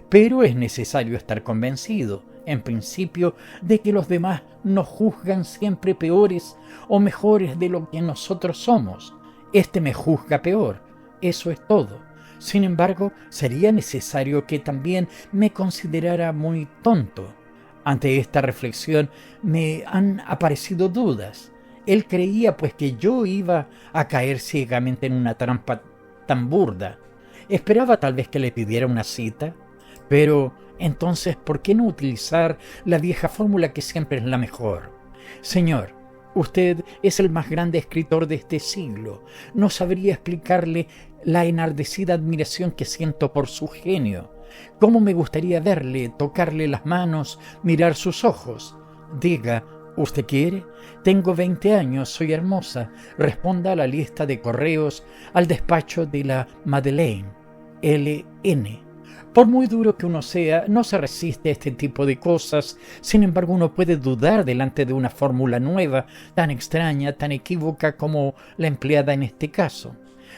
pero es necesario estar convencido, en principio, de que los demás nos juzgan siempre peores o mejores de lo que nosotros somos. Este me juzga peor, eso es todo. Sin embargo, sería necesario que también me considerara muy tonto. Ante esta reflexión me han aparecido dudas. Él creía pues que yo iba a caer ciegamente en una trampa tan burda. Esperaba tal vez que le pidiera una cita, pero entonces, ¿por qué no utilizar la vieja fórmula que siempre es la mejor? Señor, usted es el más grande escritor de este siglo. No sabría explicarle la enardecida admiración que siento por su genio. ¿Cómo me gustaría verle, tocarle las manos, mirar sus ojos? Diga, ¿usted quiere? Tengo 20 años, soy hermosa. Responda a la lista de correos al despacho de la Madeleine, L.N. Por muy duro que uno sea, no se resiste a este tipo de cosas. Sin embargo, uno puede dudar delante de una fórmula nueva, tan extraña, tan equívoca como la empleada en este caso.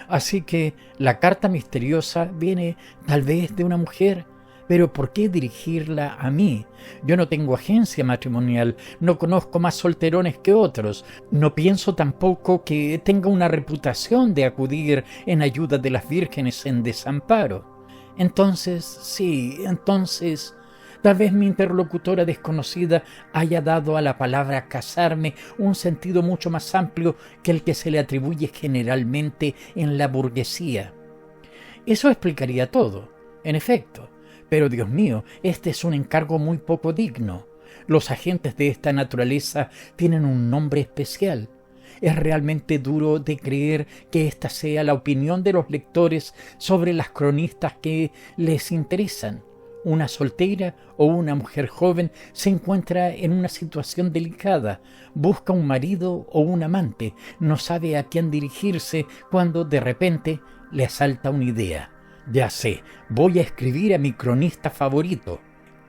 Así que la carta misteriosa viene tal vez de una mujer. Pero ¿por qué dirigirla a mí? Yo no tengo agencia matrimonial, no conozco más solterones que otros, no pienso tampoco que tenga una reputación de acudir en ayuda de las vírgenes en desamparo. Entonces, tal vez mi interlocutora desconocida haya dado a la palabra casarme un sentido mucho más amplio que el que se le atribuye generalmente en la burguesía. Eso explicaría todo, en efecto. Pero Dios mío, este es un encargo muy poco digno. Los agentes de esta naturaleza tienen un nombre especial. Es realmente duro de creer que esta sea la opinión de los lectores sobre las cronistas que les interesan. Una soltera o una mujer joven se encuentra en una situación delicada, busca un marido o un amante, no sabe a quién dirigirse cuando de repente le asalta una idea. Ya sé, voy a escribir a mi cronista favorito.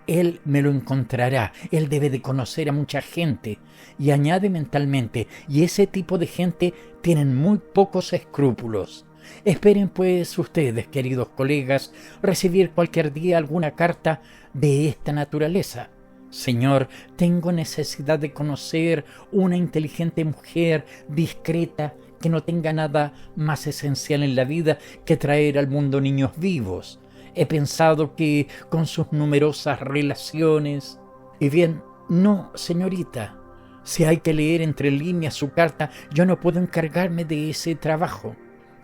Él me lo encontrará, él debe de conocer a mucha gente. Y añade mentalmente, y ese tipo de gente tienen muy pocos escrúpulos. Esperen pues ustedes, queridos colegas, recibir cualquier día alguna carta de esta naturaleza. Señor, tengo necesidad de conocer una inteligente mujer, discreta, que no tenga nada más esencial en la vida que traer al mundo niños vivos. he pensado que con sus numerosas relaciones... Y bien, no, señorita. Si hay que leer entre líneas su carta, yo no puedo encargarme de ese trabajo.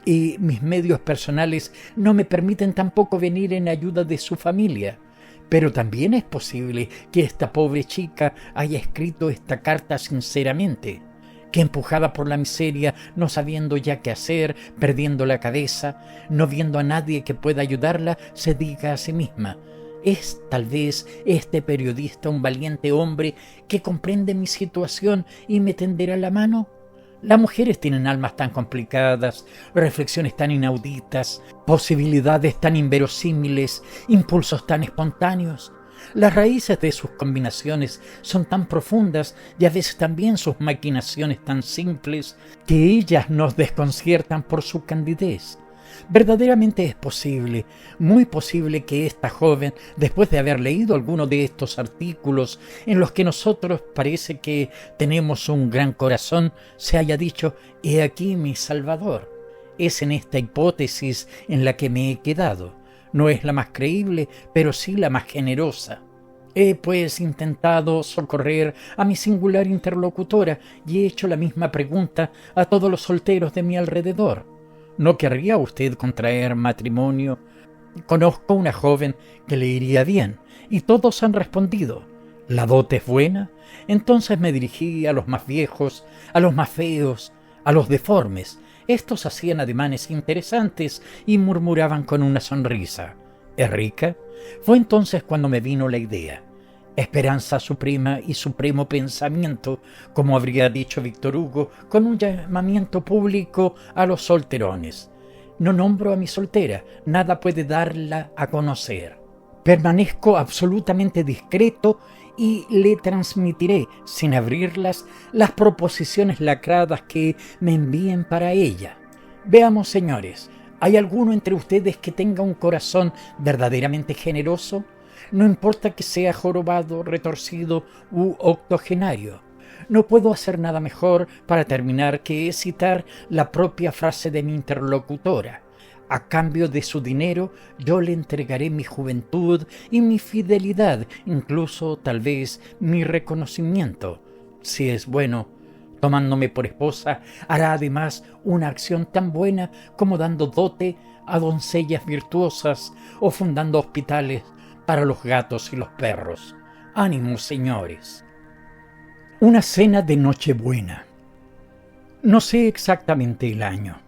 Y mis medios personales no me permiten tampoco venir en ayuda de su familia. Pero también es posible que esta pobre chica haya escrito esta carta sinceramente, que empujada por la miseria, no sabiendo ya qué hacer, perdiendo la cabeza, no viendo a nadie que pueda ayudarla, se diga a sí misma: ¿es tal vez este periodista un valiente hombre que comprende mi situación y me tenderá la mano? Las mujeres tienen almas tan complicadas, reflexiones tan inauditas, posibilidades tan inverosímiles, impulsos tan espontáneos. Las raíces de sus combinaciones son tan profundas y a veces también sus maquinaciones tan simples que ellas nos desconciertan por su candidez. Verdaderamente es posible, muy posible, que esta joven, después de haber leído alguno de estos artículos en los que nosotros parece que tenemos un gran corazón, se haya dicho: «He aquí mi Salvador». Es en esta hipótesis en la que me he quedado. No es la más creíble, pero sí la más generosa. He pues intentado socorrer a mi singular interlocutora y he hecho la misma pregunta a todos los solteros de mi alrededor. ¿No querría usted contraer matrimonio? Conozco una joven que le iría bien, y todos han respondido: ¿la dote es buena? Entonces me dirigí a los más viejos, a los más feos, a los deformes. Estos hacían ademanes interesantes y murmuraban con una sonrisa: ¿es rica? Fue entonces cuando me vino la idea. Esperanza suprema y supremo pensamiento, como habría dicho Víctor Hugo, con un llamamiento público a los solterones. No nombro a mi soltera, nada puede darla a conocer. Permanezco absolutamente discreto y le transmitiré, sin abrirlas, las proposiciones lacradas que me envíen para ella. Veamos, señores, ¿hay alguno entre ustedes que tenga un corazón verdaderamente generoso? No importa que sea jorobado, retorcido u octogenario. No puedo hacer nada mejor para terminar que citar la propia frase de mi interlocutora. A cambio de su dinero, yo le entregaré mi juventud y mi fidelidad, incluso tal vez mi reconocimiento. Si es bueno, tomándome por esposa, hará además una acción tan buena como dando dote a doncellas virtuosas o fundando hospitales para los gatos y los perros. ¡Ánimo, señores! Una cena de Nochebuena. No sé exactamente el año.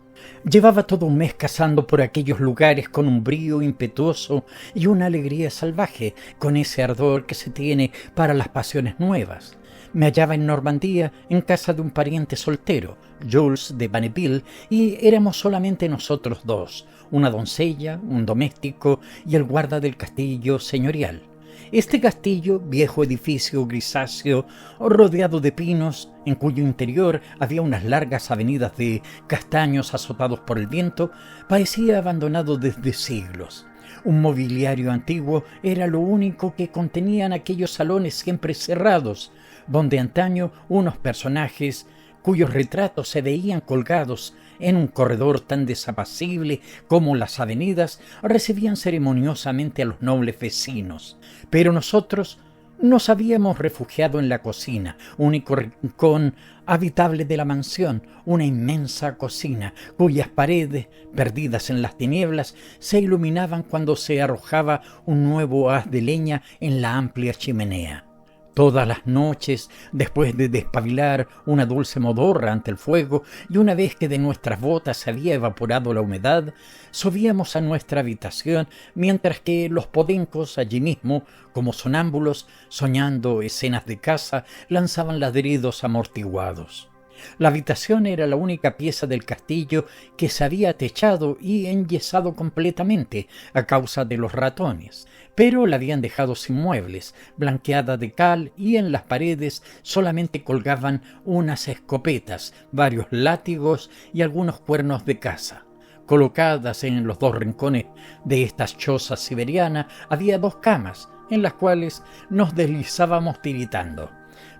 Llevaba todo un mes cazando por aquellos lugares con un brío impetuoso y una alegría salvaje, con ese ardor que se tiene para las pasiones nuevas. Me hallaba en Normandía, en casa de un pariente soltero, Jules de Banneville, y éramos solamente nosotros dos, una doncella, un doméstico y el guarda del castillo señorial. Este castillo, viejo edificio grisáceo, rodeado de pinos, en cuyo interior había unas largas avenidas de castaños azotados por el viento, parecía abandonado desde siglos. Un mobiliario antiguo era lo único que contenían aquellos salones siempre cerrados, donde antaño unos personajes cuyos retratos se veían colgados en un corredor tan desapacible como las avenidas, recibían ceremoniosamente a los nobles vecinos. Pero nosotros nos habíamos refugiado en la cocina, único rincón habitable de la mansión, una inmensa cocina, cuyas paredes, perdidas en las tinieblas, se iluminaban cuando se arrojaba un nuevo haz de leña en la amplia chimenea. Todas las noches, después de despabilar una dulce modorra ante el fuego, y una vez que de nuestras botas se había evaporado la humedad, subíamos a nuestra habitación, mientras que los podencos allí mismo, como sonámbulos, soñando escenas de caza, lanzaban ladridos amortiguados. La habitación era la única pieza del castillo que se había techado y enyesado completamente a causa de los ratones, pero la habían dejado sin muebles, blanqueada de cal, y en las paredes solamente colgaban unas escopetas, varios látigos y algunos cuernos de caza. Colocadas en los dos rincones de esta choza siberiana había dos camas, en las cuales nos deslizábamos tiritando.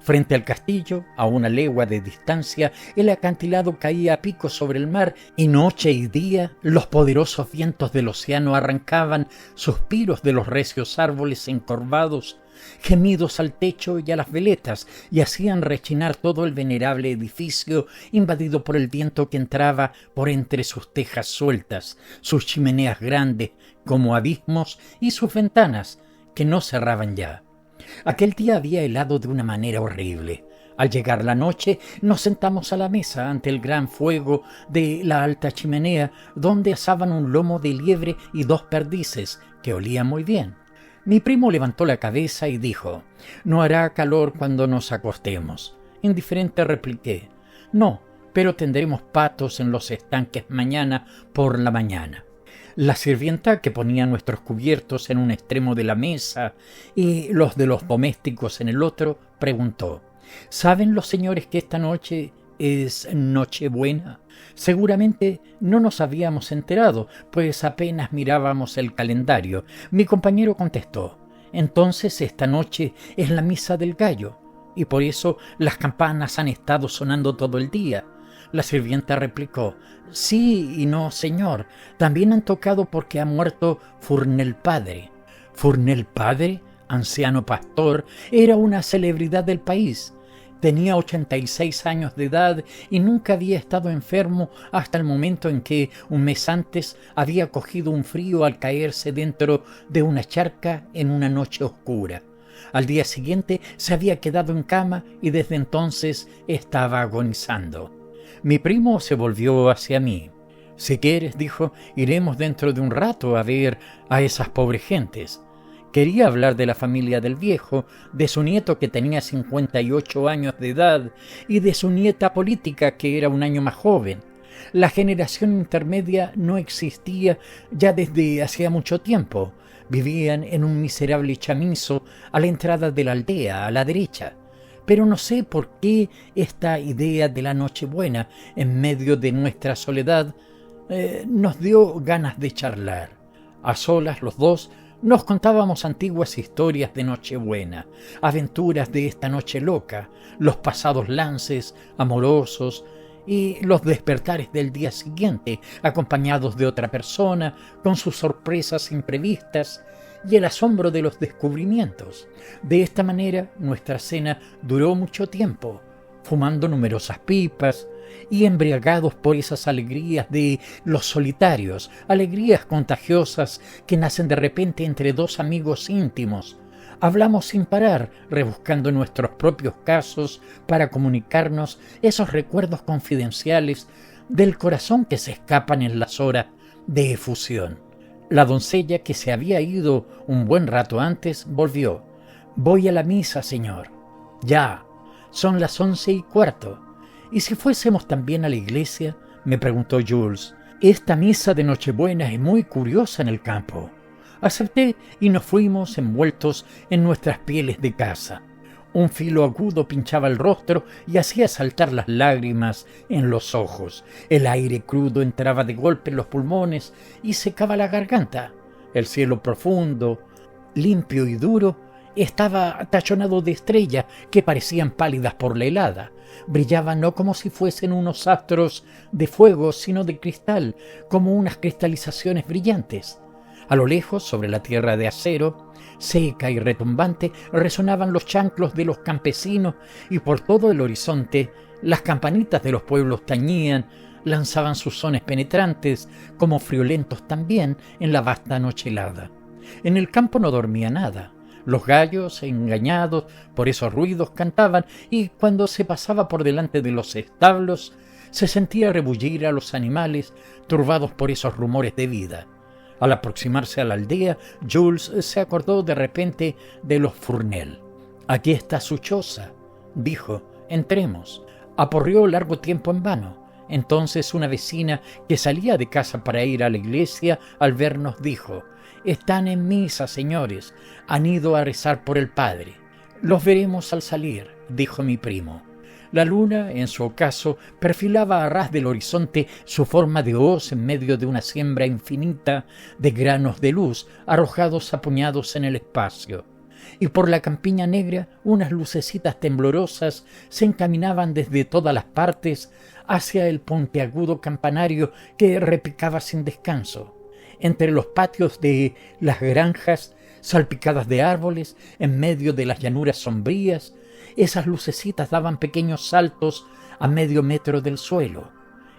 Frente al castillo, a una legua de distancia, el acantilado caía a pico sobre el mar y noche y día los poderosos vientos del océano arrancaban suspiros de los recios árboles encorvados, gemidos al techo y a las veletas, y hacían rechinar todo el venerable edificio invadido por el viento que entraba por entre sus tejas sueltas, sus chimeneas grandes como abismos y sus ventanas que no cerraban ya. Aquel día había helado de una manera horrible. Al llegar la noche, nos sentamos a la mesa ante el gran fuego de la alta chimenea, donde asaban un lomo de liebre y 2 perdices, que olían muy bien. Mi primo levantó la cabeza y dijo: «No hará calor cuando nos acostemos». Indiferente repliqué: «No, pero tendremos patos en los estanques mañana por la mañana». La sirvienta, que ponía nuestros cubiertos en un extremo de la mesa y los de los domésticos en el otro, preguntó: «¿Saben los señores que esta noche es Nochebuena?». Seguramente no nos habíamos enterado, pues apenas mirábamos el calendario. Mi compañero contestó: «Entonces esta noche es la misa del gallo, y por eso las campanas han estado sonando todo el día». La sirvienta replicó: «Sí y no, señor. También han tocado porque ha muerto Furnel Padre». Furnel Padre, anciano pastor, era una celebridad del país. Tenía 86 años de edad y nunca había estado enfermo hasta el momento en que, un mes antes, había cogido un frío al caerse dentro de una charca en una noche oscura. Al día siguiente se había quedado en cama y desde entonces estaba agonizando. Mi primo se volvió hacia mí. «Si quieres», dijo, «iremos dentro de un rato a ver a esas pobres gentes». Quería hablar de la familia del viejo, de su nieto que tenía 58 años de edad y de su nieta política que era un año más joven. La generación intermedia no existía ya desde hacía mucho tiempo. Vivían en un miserable chamizo a la entrada de la aldea, a la derecha. Pero no sé por qué esta idea de la Nochebuena en medio de nuestra soledad nos dio ganas de charlar. A solas los dos nos contábamos antiguas historias de Nochebuena, aventuras de esta noche loca, los pasados lances amorosos y los despertares del día siguiente, acompañados de otra persona, con sus sorpresas imprevistas y el asombro de los descubrimientos. De esta manera nuestra cena duró mucho tiempo, fumando numerosas pipas y embriagados por esas alegrías de los solitarios, alegrías contagiosas que nacen de repente entre 2 amigos íntimos. Hablamos sin parar, rebuscando nuestros propios casos para comunicarnos esos recuerdos confidenciales del corazón que se escapan en las horas de efusión. La doncella, que se había ido un buen rato antes, volvió. «Voy a la misa, señor». «Ya, son las 11:15. ¿Y si fuésemos también a la iglesia?», me preguntó Jules. «Esta misa de Nochebuena es muy curiosa en el campo». Acepté y nos fuimos envueltos en nuestras pieles de casa. Un filo agudo pinchaba el rostro y hacía saltar las lágrimas en los ojos. El aire crudo entraba de golpe en los pulmones y secaba la garganta. El cielo profundo, limpio y duro, estaba tachonado de estrellas que parecían pálidas por la helada. Brillaban no como si fuesen unos astros de fuego, sino de cristal, como unas cristalizaciones brillantes. A lo lejos, sobre la tierra de acero, seca y retumbante, resonaban los chanclos de los campesinos y por todo el horizonte las campanitas de los pueblos tañían, lanzaban sus sones penetrantes, como friolentos también en la vasta noche helada. En el campo no dormía nada. Los gallos, engañados por esos ruidos, cantaban y cuando se pasaba por delante de los establos se sentía rebullir a los animales turbados por esos rumores de vida. Al aproximarse a la aldea, Jules se acordó de repente de los Furnel. «Aquí está su choza», dijo, «entremos». Aporreó largo tiempo en vano. Entonces una vecina que salía de casa para ir a la iglesia, al vernos dijo: «Están en misa, señores. Han ido a rezar por el padre». «Los veremos al salir», dijo mi primo. La luna, en su ocaso, perfilaba a ras del horizonte su forma de hoz en medio de una siembra infinita de granos de luz arrojados a puñados en el espacio. y por la campiña negra unas lucecitas temblorosas se encaminaban desde todas las partes hacia el puntiagudo campanario que repicaba sin descanso. Entre los patios de las granjas, salpicadas de árboles, en medio de las llanuras sombrías, esas lucecitas daban pequeños saltos a medio metro del suelo.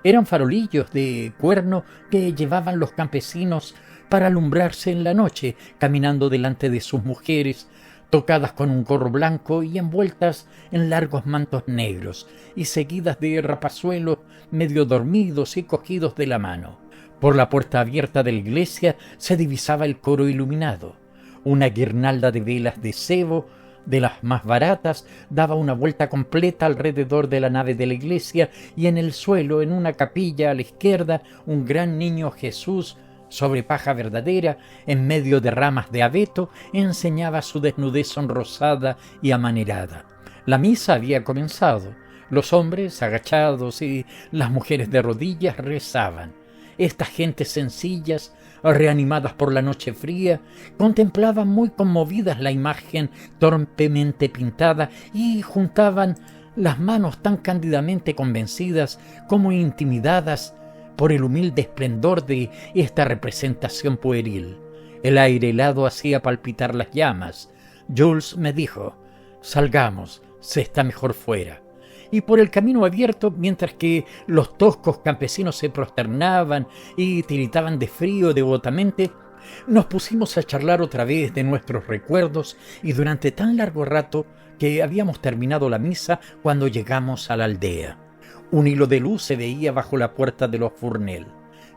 Eran farolillos de cuerno que llevaban los campesinos para alumbrarse en la noche, caminando delante de sus mujeres, tocadas con un gorro blanco y envueltas en largos mantos negros, y seguidas de rapazuelos medio dormidos y cogidos de la mano. Por la puerta abierta de la iglesia se divisaba el coro iluminado. Una guirnalda de velas de sebo, de las más baratas, daba una vuelta completa alrededor de la nave de la iglesia, y en el suelo, en una capilla a la izquierda, un gran niño Jesús, sobre paja verdadera, en medio de ramas de abeto, enseñaba su desnudez sonrosada y amanerada. La misa había comenzado. Los hombres agachados y las mujeres de rodillas rezaban. Estas gentes sencillas, reanimadas por la noche fría, contemplaban muy conmovidas la imagen torpemente pintada y juntaban las manos tan cándidamente convencidas como intimidadas por el humilde esplendor de esta representación pueril. El aire helado hacía palpitar las llamas. Jules me dijo: «Salgamos, se está mejor fuera». Y por el camino abierto, mientras que los toscos campesinos se prosternaban y tiritaban de frío devotamente, nos pusimos a charlar otra vez de nuestros recuerdos, y durante tan largo rato que habíamos terminado la misa cuando llegamos a la aldea. Un hilo de luz se veía bajo la puerta de los Fournel.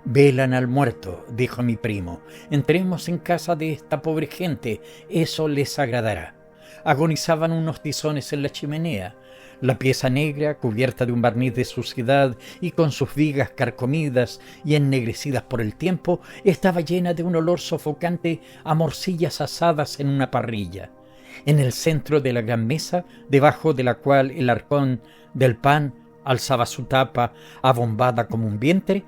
«Velan al muerto», dijo mi primo. «Entremos en casa de esta pobre gente, eso les agradará». Agonizaban unos tizones en la chimenea. La pieza negra, cubierta de un barniz de suciedad y con sus vigas carcomidas y ennegrecidas por el tiempo, estaba llena de un olor sofocante a morcillas asadas en una parrilla. En el centro de la gran mesa, debajo de la cual el arcón del pan alzaba su tapa abombada como un vientre,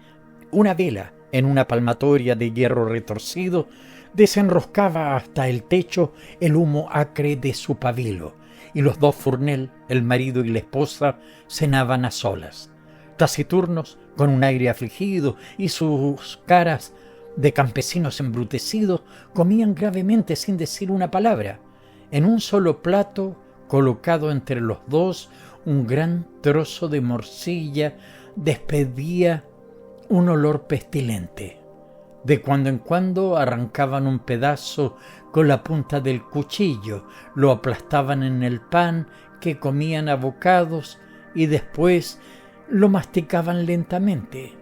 una vela en una palmatoria de hierro retorcido desenroscaba hasta el techo el humo acre de su pabilo, y los dos Fournel, el marido y la esposa, cenaban a solas. Taciturnos, con un aire afligido y sus caras de campesinos embrutecidos, comían gravemente sin decir una palabra. En un solo plato, colocado entre los dos, un gran trozo de morcilla despedía un olor pestilente. De cuando en cuando arrancaban un pedazo con la punta del cuchillo, lo aplastaban en el pan que comían a bocados y después lo masticaban lentamente.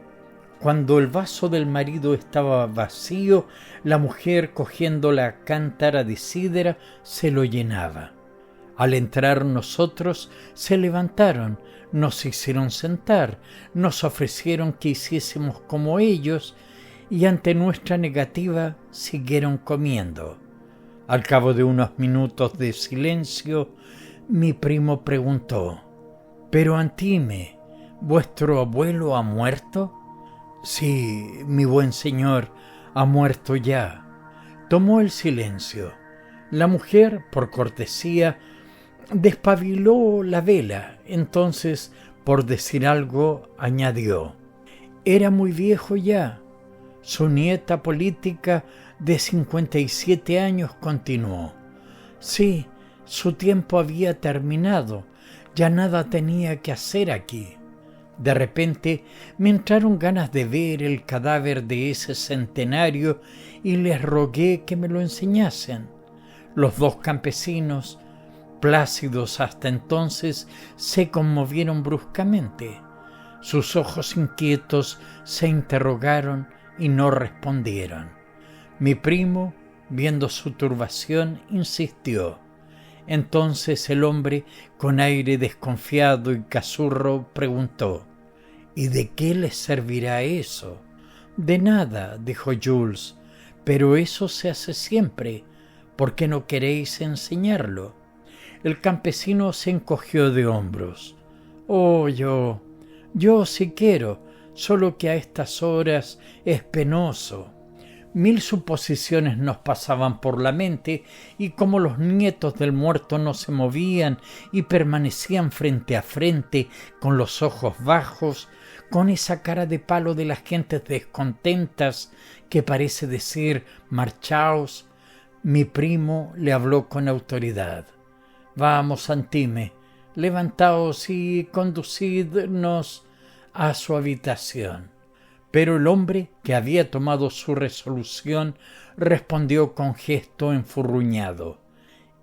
Cuando el vaso del marido estaba vacío, la mujer, cogiendo la cántara de sidra, se lo llenaba. Al entrar nosotros, se levantaron, nos hicieron sentar, nos ofrecieron que hiciésemos como ellos, y ante nuestra negativa siguieron comiendo. Al cabo de unos minutos de silencio, mi primo preguntó: «¿Pero Antime, vuestro abuelo ha muerto?» «Sí, mi buen señor, ha muerto ya». Tomó el silencio. La mujer, por cortesía, despabiló la vela. Entonces, por decir algo, añadió: «Era muy viejo ya». Su nieta política de 57 años continuó: «Sí, su tiempo había terminado, ya nada tenía que hacer aquí». De repente me entraron ganas de ver el cadáver de ese centenario y les rogué que me lo enseñasen. Los dos campesinos, plácidos hasta entonces, se conmovieron bruscamente. Sus ojos inquietos se interrogaron y no respondieron. Mi primo, viendo su turbación, insistió. Entonces el hombre, con aire desconfiado y cazurro, preguntó: «¿Y de qué les servirá eso?» «De nada», dijo Jules, «pero eso se hace siempre. ¿Por qué no queréis enseñarlo?» El campesino se encogió de hombros. «Oh, yo sí quiero, solo que a estas horas es penoso. Mil suposiciones nos pasaban por la mente, y como los nietos del muerto no se movían y permanecían frente a frente con los ojos bajos, con esa cara de palo de las gentes descontentas que parece decir marchaos, mi primo le habló con autoridad. Vamos, Antime, levantaos y conducidnos a su habitación. Pero el hombre, que había tomado su resolución, respondió con gesto enfurruñado: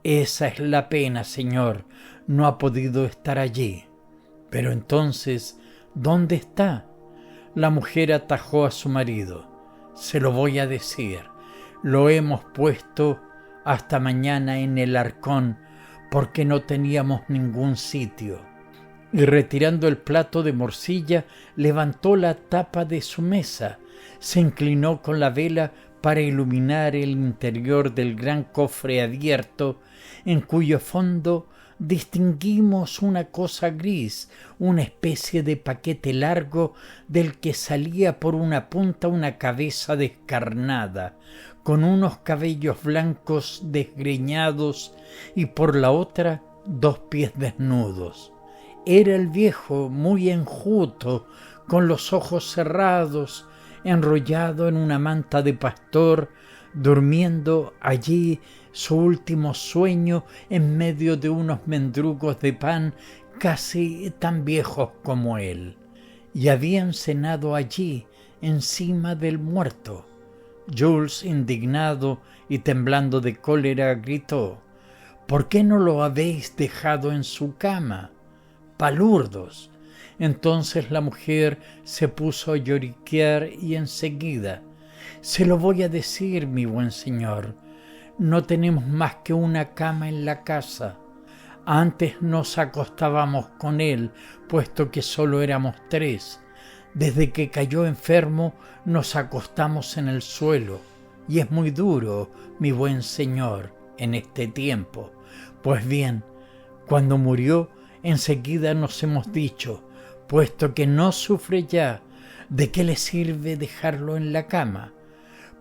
esa es la pena, señor, no ha podido estar allí. Pero entonces, ¿dónde está? La mujer atajó a su marido: se lo voy a decir, lo hemos puesto hasta mañana en el arcón porque no teníamos ningún sitio. Y retirando el plato de morcilla, levantó la tapa de su mesa, se inclinó con la vela para iluminar el interior del gran cofre abierto, en cuyo fondo distinguimos una cosa gris, una especie de paquete largo del que salía por una punta una cabeza descarnada, con unos cabellos blancos desgreñados, y por la otra 2 pies desnudos. Era el viejo muy enjuto, con los ojos cerrados, enrollado en una manta de pastor, durmiendo allí su último sueño en medio de unos mendrugos de pan casi tan viejos como él. Y habían cenado allí, encima del muerto. Jules, indignado y temblando de cólera, gritó: ¿por qué no lo habéis dejado en su cama? Palurdos. Entonces la mujer se puso a lloriquear y enseguida: se lo voy a decir, mi buen señor, no tenemos más que una cama en la casa. Antes nos acostábamos con él, puesto que solo éramos 3. Desde que cayó enfermo nos acostamos en el suelo, y es muy duro, mi buen señor, en este tiempo. Pues bien, cuando murió, enseguida nos hemos dicho: puesto que no sufre ya, ¿de qué le sirve dejarlo en la cama?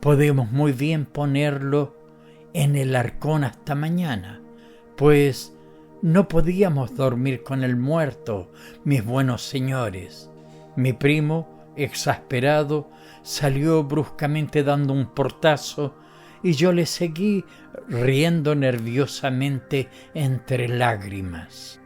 Podemos muy bien ponerlo en el arcón hasta mañana, pues no podíamos dormir con el muerto, mis buenos señores. Mi primo, exasperado, salió bruscamente dando un portazo, y yo le seguí riendo nerviosamente entre lágrimas.